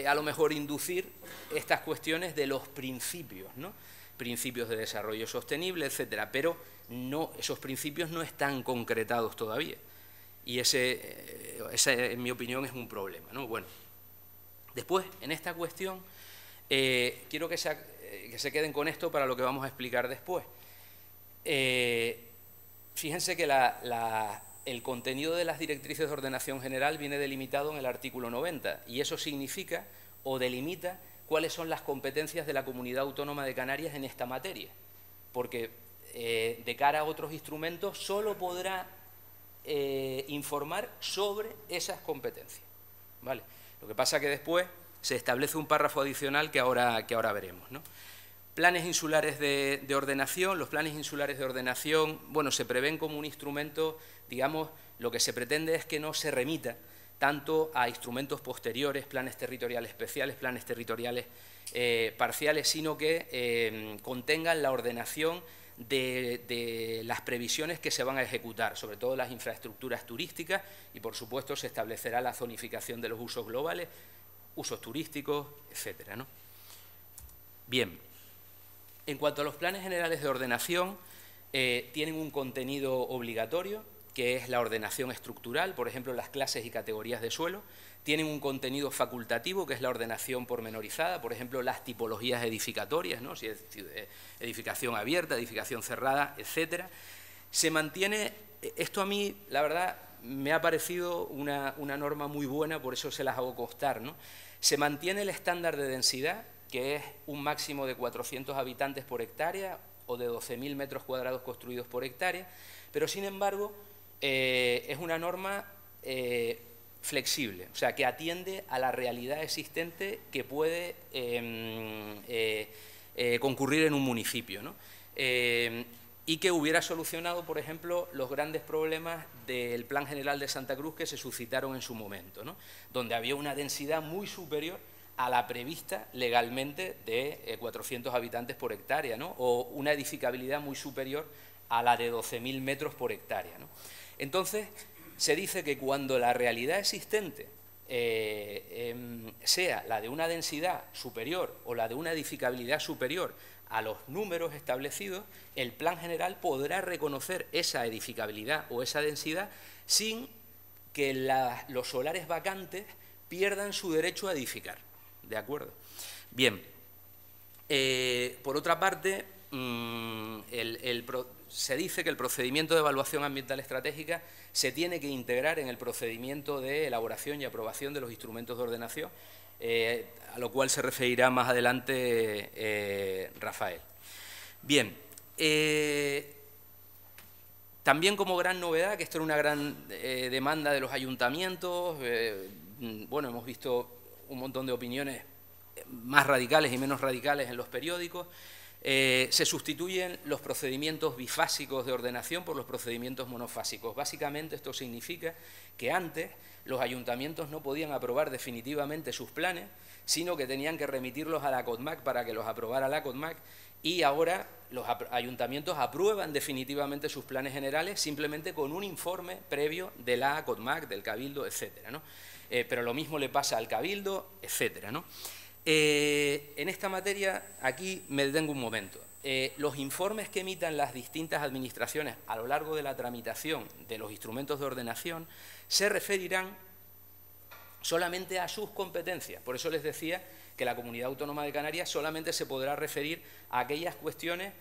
a lo mejor inducir estas cuestiones de los principios, ¿no? Principios de desarrollo sostenible, etcétera, pero no, esos principios no están concretados todavía. Y ese, en mi opinión, es un problema, ¿no? Bueno, después, en esta cuestión, quiero que se queden con esto para lo que vamos a explicar después. Fíjense que el contenido de las directrices de ordenación general viene delimitado en el artículo 90, y eso significa o delimita cuáles son las competencias de la Comunidad Autónoma de Canarias en esta materia, porque de cara a otros instrumentos solo podrá informar sobre esas competencias, ¿vale? Lo que pasa es que después se establece un párrafo adicional que ahora veremos, ¿no? Planes insulares de ordenación. Los planes insulares de ordenación, bueno, se prevén como un instrumento, digamos, lo que se pretende es que no se remita tanto a instrumentos posteriores, planes territoriales especiales, planes territoriales parciales, sino que contengan la ordenación de las previsiones que se van a ejecutar, sobre todo las infraestructuras turísticas, y por supuesto se establecerá la zonificación de los usos globales, usos turísticos, etcétera, ¿no? Bien, en cuanto a los planes generales de ordenación, tienen un contenido obligatorio, que es la ordenación estructural, por ejemplo, las clases y categorías de suelo. Tienen un contenido facultativo, que es la ordenación pormenorizada, por ejemplo, las tipologías edificatorias, ¿no? Si es edificación abierta, edificación cerrada, etcétera. Se mantiene, esto a mí, la verdad, me ha parecido una norma muy buena, por eso se las hago constar, ¿no? Se mantiene el estándar de densidad, que es un máximo de 400 habitantes por hectárea o de 12.000 metros cuadrados construidos por hectárea, pero sin embargo es una norma flexible, o sea, que atiende a la realidad existente que puede concurrir en un municipio, ¿no? Y que hubiera solucionado, por ejemplo, los grandes problemas del Plan General de Santa Cruz que se suscitaron en su momento, ¿no? Donde había una densidad muy superior a la prevista legalmente de 400 habitantes por hectárea, ¿no? O una edificabilidad muy superior a la de 12.000 metros por hectárea, ¿no? Entonces, se dice que cuando la realidad existente sea la de una densidad superior o la de una edificabilidad superior a los números establecidos, el plan general podrá reconocer esa edificabilidad o esa densidad sin que los solares vacantes pierdan su derecho a edificar. ¿De acuerdo? Bien, por otra parte, se dice que el procedimiento de evaluación ambiental estratégica se tiene que integrar en el procedimiento de elaboración y aprobación de los instrumentos de ordenación, a lo cual se referirá más adelante Rafael. Bien, también como gran novedad, que esto era una gran demanda de los ayuntamientos, bueno, hemos visto un montón de opiniones más radicales y menos radicales en los periódicos. Se sustituyen los procedimientos bifásicos de ordenación por los procedimientos monofásicos. Básicamente esto significa que antes los ayuntamientos no podían aprobar definitivamente sus planes, sino que tenían que remitirlos a la CODMAC para que los aprobara la CODMAC, y ahora los ayuntamientos aprueban definitivamente sus planes generales simplemente con un informe previo de la CODMAC, del Cabildo, etcétera, ¿no? Pero lo mismo le pasa al Cabildo, etcétera, ¿no? En esta materia, aquí me detengo un momento. Los informes que emitan las distintas administraciones a lo largo de la tramitación de los instrumentos de ordenación se referirán solamente a sus competencias. Por eso les decía que la Comunidad Autónoma de Canarias solamente se podrá referir a aquellas cuestiones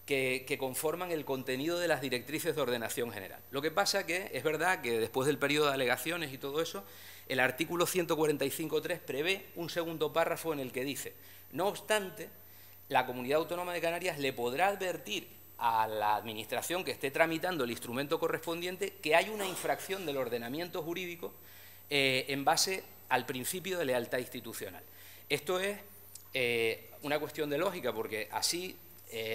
que conforman el contenido de las directrices de ordenación general. Lo que pasa que es verdad que después del periodo de alegaciones y todo eso, el artículo 145.3 prevé un segundo párrafo en el que dice: no obstante, la Comunidad Autónoma de Canarias le podrá advertir a la Administración que esté tramitando el instrumento correspondiente que hay una infracción del ordenamiento jurídico en base al principio de lealtad institucional. Esto es una cuestión de lógica, porque así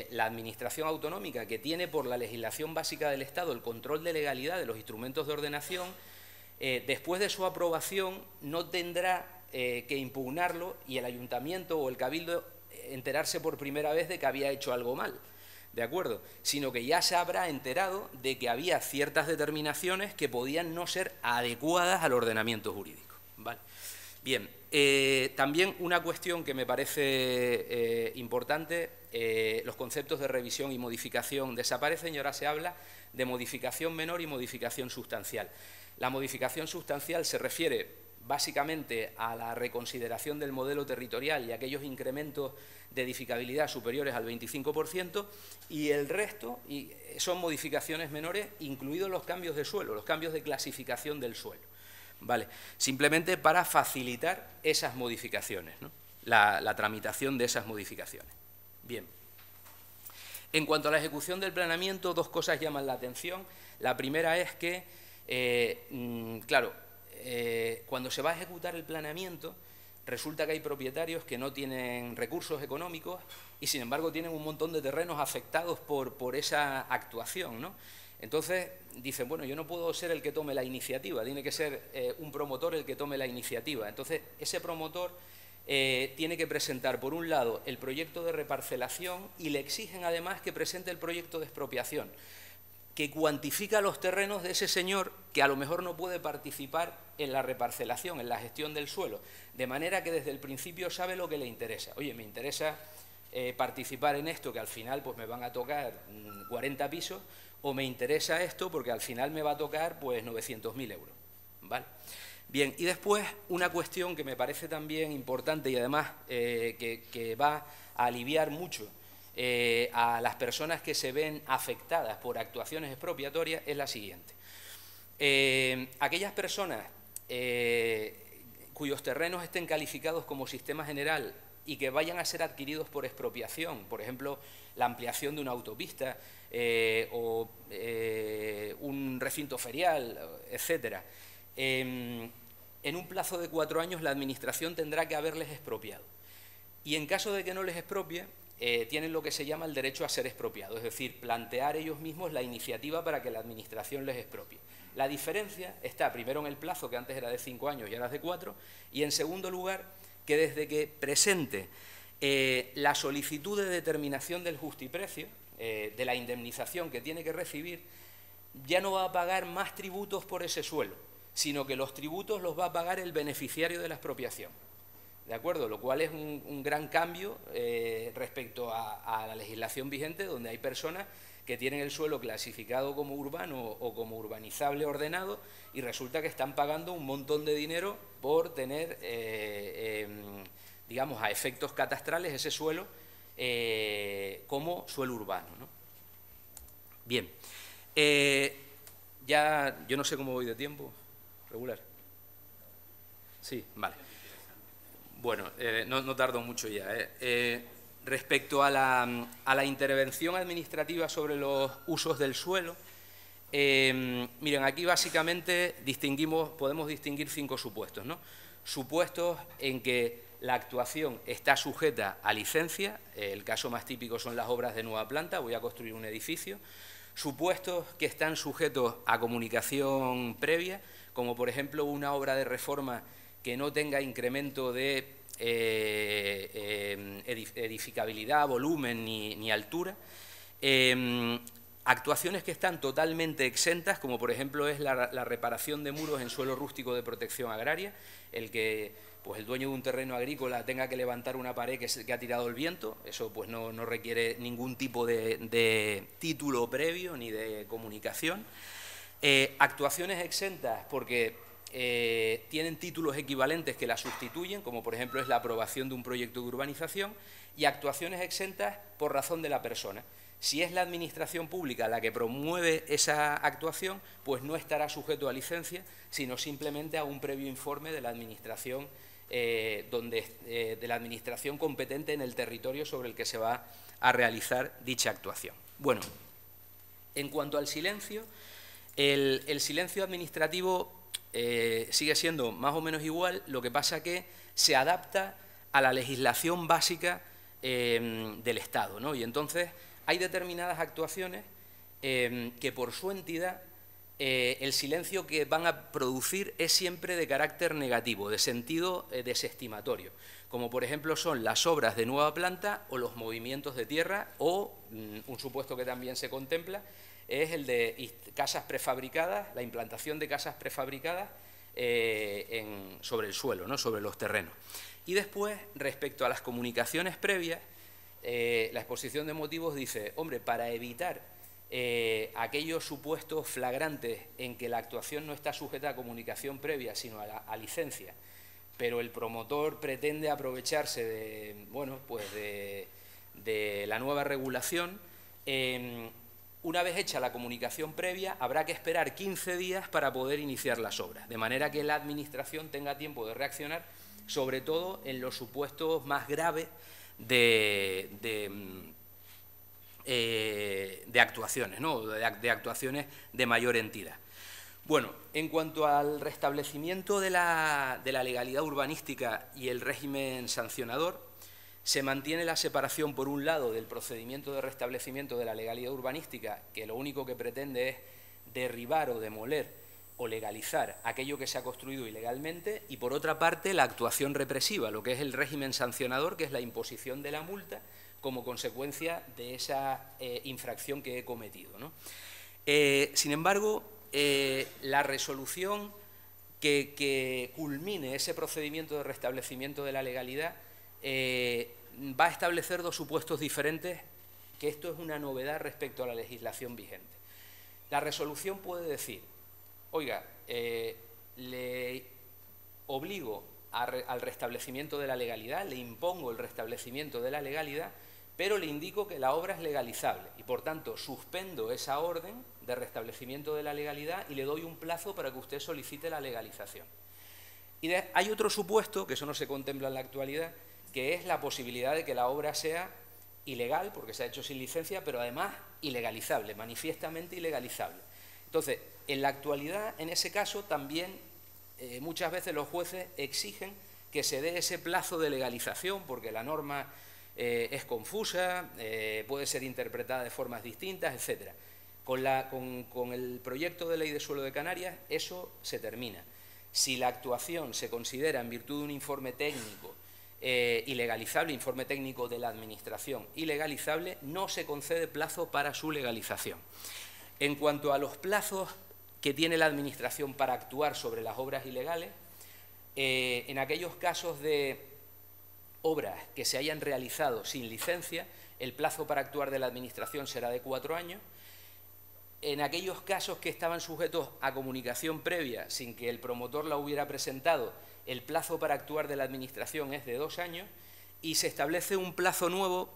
la administración autonómica, que tiene por la legislación básica del Estado el control de legalidad de los instrumentos de ordenación, después de su aprobación no tendrá que impugnarlo y el ayuntamiento o el cabildo enterarse por primera vez de que había hecho algo mal, ¿de acuerdo? Sino que ya se habrá enterado de que había ciertas determinaciones que podían no ser adecuadas al ordenamiento jurídico, ¿vale? Bien, también una cuestión que me parece importante, los conceptos de revisión y modificación desaparecen y ahora se habla de modificación menor y modificación sustancial. La modificación sustancial se refiere básicamente a la reconsideración del modelo territorial y aquellos incrementos de edificabilidad superiores al 25%, y el resto son modificaciones menores, incluidos los cambios de suelo, los cambios de clasificación del suelo. Vale, simplemente para facilitar esas modificaciones, ¿no? La tramitación de esas modificaciones. Bien. En cuanto a la ejecución del planeamiento, dos cosas llaman la atención. La primera es que, claro, cuando se va a ejecutar el planeamiento, resulta que hay propietarios que no tienen recursos económicos y, sin embargo, tienen un montón de terrenos afectados por esa actuación, ¿no? Entonces, dicen, bueno, yo no puedo ser el que tome la iniciativa, tiene que ser un promotor el que tome la iniciativa. Entonces, ese promotor tiene que presentar, por un lado, el proyecto de reparcelación y le exigen, además, que presente el proyecto de expropiación, que cuantifica los terrenos de ese señor que a lo mejor no puede participar en la reparcelación, en la gestión del suelo, de manera que desde el principio sabe lo que le interesa. Oye, me interesa participar en esto, que al final pues me van a tocar 40 pisos, o me interesa esto porque al final me va a tocar pues 900.000 euros, ¿vale? Bien, y después una cuestión que me parece también importante y además que va a aliviar mucho a las personas que se ven afectadas por actuaciones expropiatorias es la siguiente. Aquellas personas cuyos terrenos estén calificados como sistema general y que vayan a ser adquiridos por expropiación, por ejemplo, la ampliación de una autopista o un recinto ferial, etcétera, en un plazo de 4 años la Administración tendrá que haberles expropiado. Y en caso de que no les expropie, tienen lo que se llama el derecho a ser expropiado, es decir, plantear ellos mismos la iniciativa para que la Administración les expropie. La diferencia está primero en el plazo, que antes era de 5 años y ahora es de 4, y en segundo lugar, que desde que presente la solicitud de determinación del justiprecio, de la indemnización que tiene que recibir, ya no va a pagar más tributos por ese suelo, sino que los tributos los va a pagar el beneficiario de la expropiación. ¿De acuerdo? Lo cual es un gran cambio respecto a la legislación vigente, donde hay personas que tienen el suelo clasificado como urbano o como urbanizable ordenado y resulta que están pagando un montón de dinero por tener, digamos, a efectos catastrales ese suelo como suelo urbano, ¿no? Bien, ya yo no sé cómo voy de tiempo, regular. Sí, vale. Bueno, no tardo mucho ya. Respecto a la intervención administrativa sobre los usos del suelo, miren, aquí básicamente podemos distinguir 5 supuestos, ¿no? Supuestos en que la actuación está sujeta a licencia, el caso más típico son las obras de nueva planta, voy a construir un edificio. Supuestos que están sujetos a comunicación previa, como por ejemplo una obra de reforma que no tenga incremento de edificabilidad, volumen ni altura. Actuaciones que están totalmente exentas, como por ejemplo es la reparación de muros en suelo rústico de protección agraria, el que pues el dueño de un terreno agrícola tenga que levantar una pared que ha tirado el viento, eso pues no requiere ningún tipo de título previo ni de comunicación. Actuaciones exentas porque tienen títulos equivalentes que la sustituyen, como por ejemplo es la aprobación de un proyecto de urbanización, y actuaciones exentas por razón de la persona. Si es la administración pública la que promueve esa actuación, pues no estará sujeto a licencia, sino simplemente a un previo informe de la administración, de la administración competente en el territorio sobre el que se va a realizar dicha actuación. Bueno, en cuanto al silencio, el silencio administrativo sigue siendo más o menos igual, lo que pasa que se adapta a la legislación básica del Estado, ¿no? Y entonces hay determinadas actuaciones que por su entidad el silencio que van a producir es siempre de carácter negativo, de sentido desestimatorio, como por ejemplo son las obras de nueva planta o los movimientos de tierra, o un supuesto que también se contempla es el de casas prefabricadas, la implantación de casas prefabricadas sobre el suelo, ¿no? Sobre los terrenos. Y después, respecto a las comunicaciones previas, la exposición de motivos dice, hombre, para evitar aquellos supuestos flagrantes en que la actuación no está sujeta a comunicación previa, sino a licencia, pero el promotor pretende aprovecharse de, bueno, pues de la nueva regulación, una vez hecha la comunicación previa, habrá que esperar 15 días para poder iniciar las obras, de manera que la Administración tenga tiempo de reaccionar, sobre todo en los supuestos más graves de actuaciones, ¿no? de actuaciones de mayor entidad. Bueno, en cuanto al restablecimiento de la legalidad urbanística y el régimen sancionador, se mantiene la separación, por un lado, del procedimiento de restablecimiento de la legalidad urbanística, que lo único que pretende es derribar o demoler o legalizar aquello que se ha construido ilegalmente, y por otra parte la actuación represiva, lo que es el régimen sancionador, que es la imposición de la multa como consecuencia de esa infracción que he cometido, ¿no? Sin embargo, la resolución que culmine ese procedimiento de restablecimiento de la legalidad va a establecer dos supuestos diferentes, que esto es una novedad respecto a la legislación vigente. La resolución puede decir, oiga, le obligo al restablecimiento de la legalidad, le impongo el restablecimiento de la legalidad, pero le indico que la obra es legalizable y, por tanto, suspendo esa orden de restablecimiento de la legalidad y le doy un plazo para que usted solicite la legalización. Y hay otro supuesto, que eso no se contempla en la actualidad, que es la posibilidad de que la obra sea ilegal, porque se ha hecho sin licencia, pero además ilegalizable, manifiestamente ilegalizable. Entonces, en la actualidad, en ese caso, también muchas veces los jueces exigen que se dé ese plazo de legalización, porque la norma es confusa, puede ser interpretada de formas distintas, etc. Con el proyecto de ley de suelo de Canarias, eso se termina. Si la actuación se considera en virtud de un informe técnico ilegalizable, informe técnico de la Administración ilegalizable, no se concede plazo para su legalización. En cuanto a los plazos que tiene la Administración para actuar sobre las obras ilegales, en aquellos casos de obras que se hayan realizado sin licencia, el plazo para actuar de la Administración será de 4 años. En aquellos casos que estaban sujetos a comunicación previa, sin que el promotor la hubiera presentado, el plazo para actuar de la Administración es de 2 años, y se establece un plazo nuevo,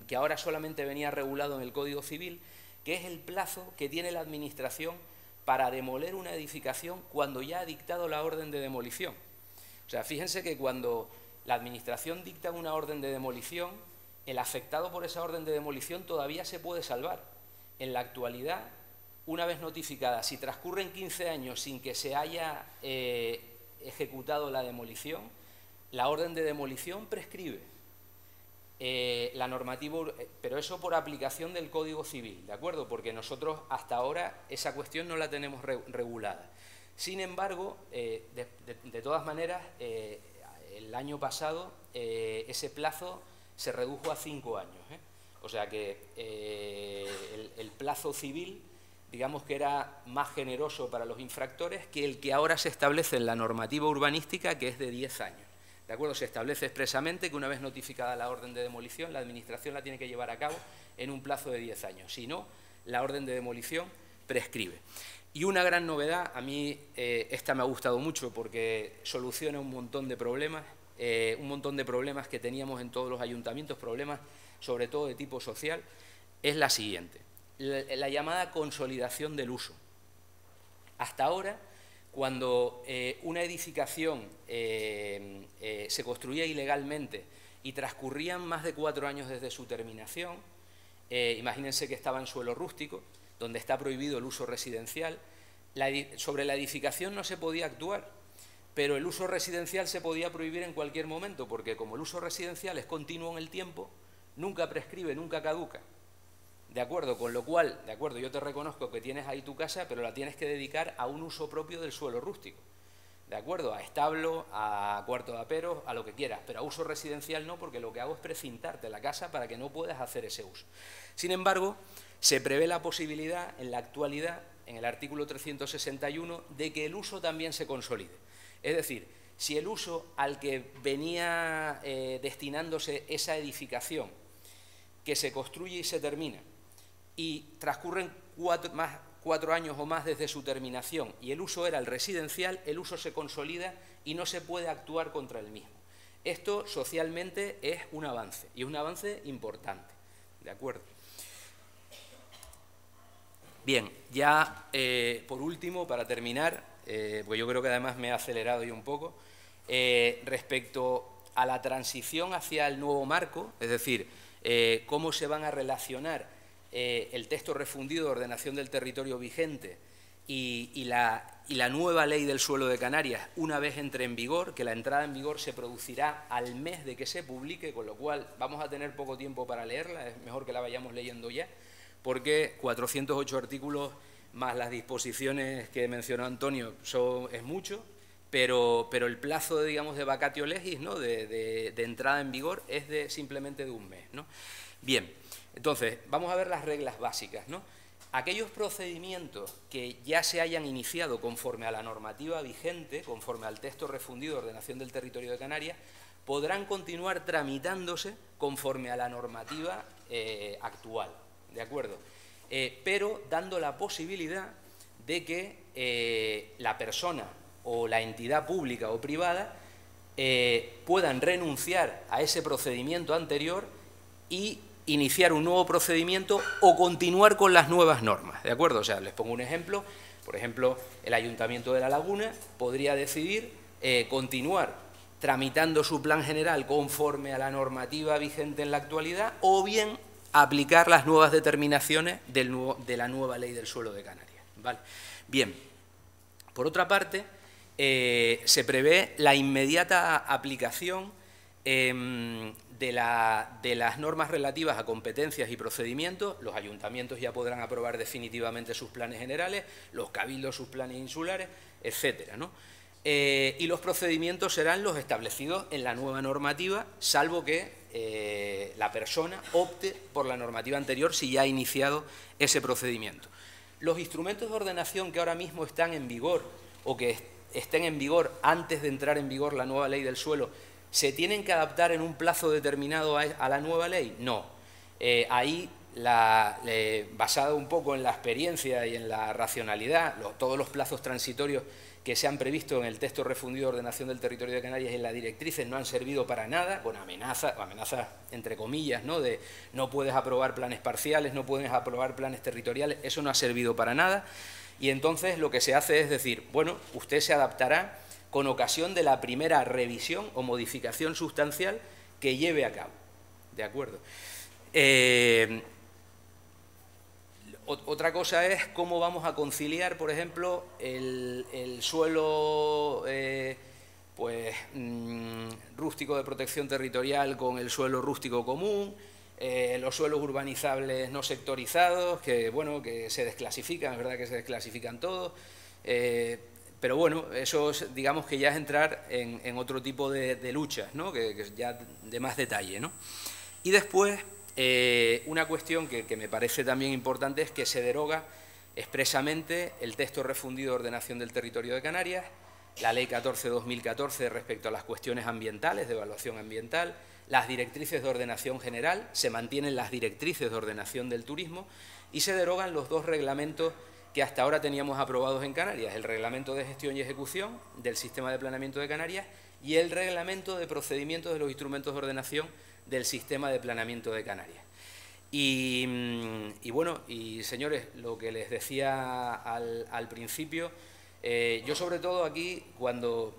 que ahora solamente venía regulado en el Código Civil, que es el plazo que tiene la Administración para demoler una edificación cuando ya ha dictado la orden de demolición. O sea, fíjense que cuando la Administración dicta una orden de demolición, el afectado por esa orden de demolición todavía se puede salvar. En la actualidad, una vez notificada, si transcurren 15 años sin que se haya ejecutado la demolición, la orden de demolición prescribe. La normativa, pero eso por aplicación del Código Civil, ¿de acuerdo? Porque nosotros hasta ahora esa cuestión no la tenemos regulada. Sin embargo, de todas maneras, el año pasado ese plazo se redujo a 5 años, O sea que el plazo civil, digamos que era más generoso para los infractores que el que ahora se establece en la normativa urbanística, que es de 10 años. ¿De acuerdo? Se establece expresamente que una vez notificada la orden de demolición, la Administración la tiene que llevar a cabo en un plazo de 10 años. Si no, la orden de demolición prescribe. Y una gran novedad, a mí esta me ha gustado mucho porque soluciona un montón de problemas que teníamos en todos los ayuntamientos, problemas sobre todo de tipo social, es la siguiente: la llamada consolidación del uso. Hasta ahora, cuando una edificación se construía ilegalmente y transcurrían más de 4 años desde su terminación, imagínense que estaba en suelo rústico, donde está prohibido el uso residencial, sobre la edificación no se podía actuar, pero el uso residencial se podía prohibir en cualquier momento, porque como el uso residencial es continuo en el tiempo, nunca prescribe, nunca caduca. ¿De acuerdo? Con lo cual, de acuerdo, yo te reconozco que tienes ahí tu casa, pero la tienes que dedicar a un uso propio del suelo rústico. ¿De acuerdo? A establo, a cuarto de aperos, a lo que quieras, pero a uso residencial no, porque lo que hago es precintarte la casa para que no puedas hacer ese uso. Sin embargo, se prevé la posibilidad en la actualidad, en el artículo 361, de que el uso también se consolide. Es decir, si el uso al que venía destinándose esa edificación, que se construye y se termina, y transcurren 4 años o más desde su terminación, y el uso era el residencial, el uso se consolida y no se puede actuar contra el mismo. Esto socialmente es un avance, y es un avance importante. ¿De acuerdo? Bien, ya por último, para terminar, pues yo creo que además me he acelerado yo un poco, respecto a la transición hacia el nuevo marco, es decir, cómo se van a relacionar el texto refundido de ordenación del territorio vigente y la nueva ley del suelo de Canarias una vez entre en vigor, que la entrada en vigor se producirá al mes de que se publique, con lo cual vamos a tener poco tiempo para leerla, es mejor que la vayamos leyendo ya, porque 408 artículos más las disposiciones que mencionó Antonio es mucho, pero el plazo, digamos, de vacatio legis, ¿no?, de entrada en vigor es simplemente de un mes, ¿no? Bien, entonces, vamos a ver las reglas básicas, ¿no? Aquellos procedimientos que ya se hayan iniciado conforme a la normativa vigente, conforme al texto refundido de ordenación del territorio de Canarias, podrán continuar tramitándose conforme a la normativa actual, ¿de acuerdo? Pero dando la posibilidad de que la persona o la entidad pública o privada puedan renunciar a ese procedimiento anterior y iniciar un nuevo procedimiento o continuar con las nuevas normas, ¿de acuerdo? O sea, les pongo un ejemplo. Por ejemplo, el Ayuntamiento de La Laguna podría decidir continuar tramitando su plan general conforme a la normativa vigente en la actualidad o bien aplicar las nuevas determinaciones de la nueva ley del suelo de Canarias, ¿vale? Bien, por otra parte, se prevé la inmediata aplicación de las normas relativas a competencias y procedimientos. Los ayuntamientos ya podrán aprobar definitivamente sus planes generales, los cabildos sus planes insulares, etcétera, ¿no? Y los procedimientos serán los establecidos en la nueva normativa, salvo que la persona opte por la normativa anterior si ya ha iniciado ese procedimiento. Los instrumentos de ordenación que ahora mismo están en vigor o que estén en vigor antes de entrar en vigor la nueva ley del suelo, ¿se tienen que adaptar en un plazo determinado a la nueva ley? No. Ahí, basado un poco en la experiencia y en la racionalidad, todos los plazos transitorios que se han previsto en el texto refundido de ordenación del territorio de Canarias y en las directrices no han servido para nada, con amenazas entre comillas, ¿no?, de no puedes aprobar planes parciales, no puedes aprobar planes territoriales, eso no ha servido para nada. Y entonces lo que se hace es decir, bueno, usted se adaptará con ocasión de la primera revisión o modificación sustancial que lleve a cabo, ¿de acuerdo? Otra cosa es cómo vamos a conciliar, por ejemplo, el suelo rústico de protección territorial con el suelo rústico común, los suelos urbanizables no sectorizados, que bueno, que se desclasifican, es verdad que se desclasifican todos, pero bueno, eso digamos que ya es entrar en otro tipo de luchas, ¿no?, que ya de más detalle, ¿no? Y después, una cuestión que me parece también importante es que se deroga expresamente el texto refundido de ordenación del territorio de Canarias, la Ley 14/2014 respecto a las cuestiones ambientales, de evaluación ambiental, las directrices de ordenación general, se mantienen las directrices de ordenación del turismo y se derogan los dos reglamentos que hasta ahora teníamos aprobados en Canarias, el Reglamento de Gestión y Ejecución del Sistema de Planeamiento de Canarias y el Reglamento de Procedimientos de los Instrumentos de Ordenación del Sistema de Planeamiento de Canarias. Y bueno, y señores, lo que les decía al principio, yo sobre todo aquí, cuando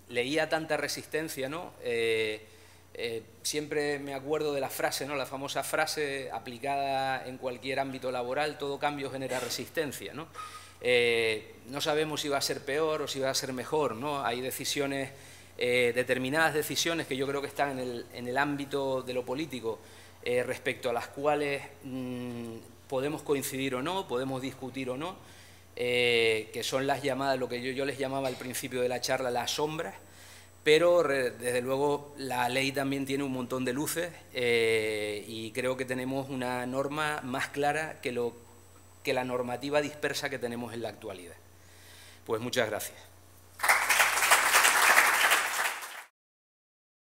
leía tanta resistencia, ¿no?, Siempre me acuerdo de la frase, ¿no? La famosa frase aplicada en cualquier ámbito laboral: todo cambio genera resistencia, ¿no? No sabemos si va a ser peor o si va a ser mejor, ¿no? Hay decisiones, determinadas decisiones que yo creo que están en el ámbito de lo político, respecto a las cuales podemos coincidir o no, podemos discutir o no, que son las llamadas, lo que yo les llamaba al principio de la charla, las sombras. Pero, desde luego, la ley también tiene un montón de luces y creo que tenemos una norma más clara que la normativa dispersa que tenemos en la actualidad. Pues muchas gracias.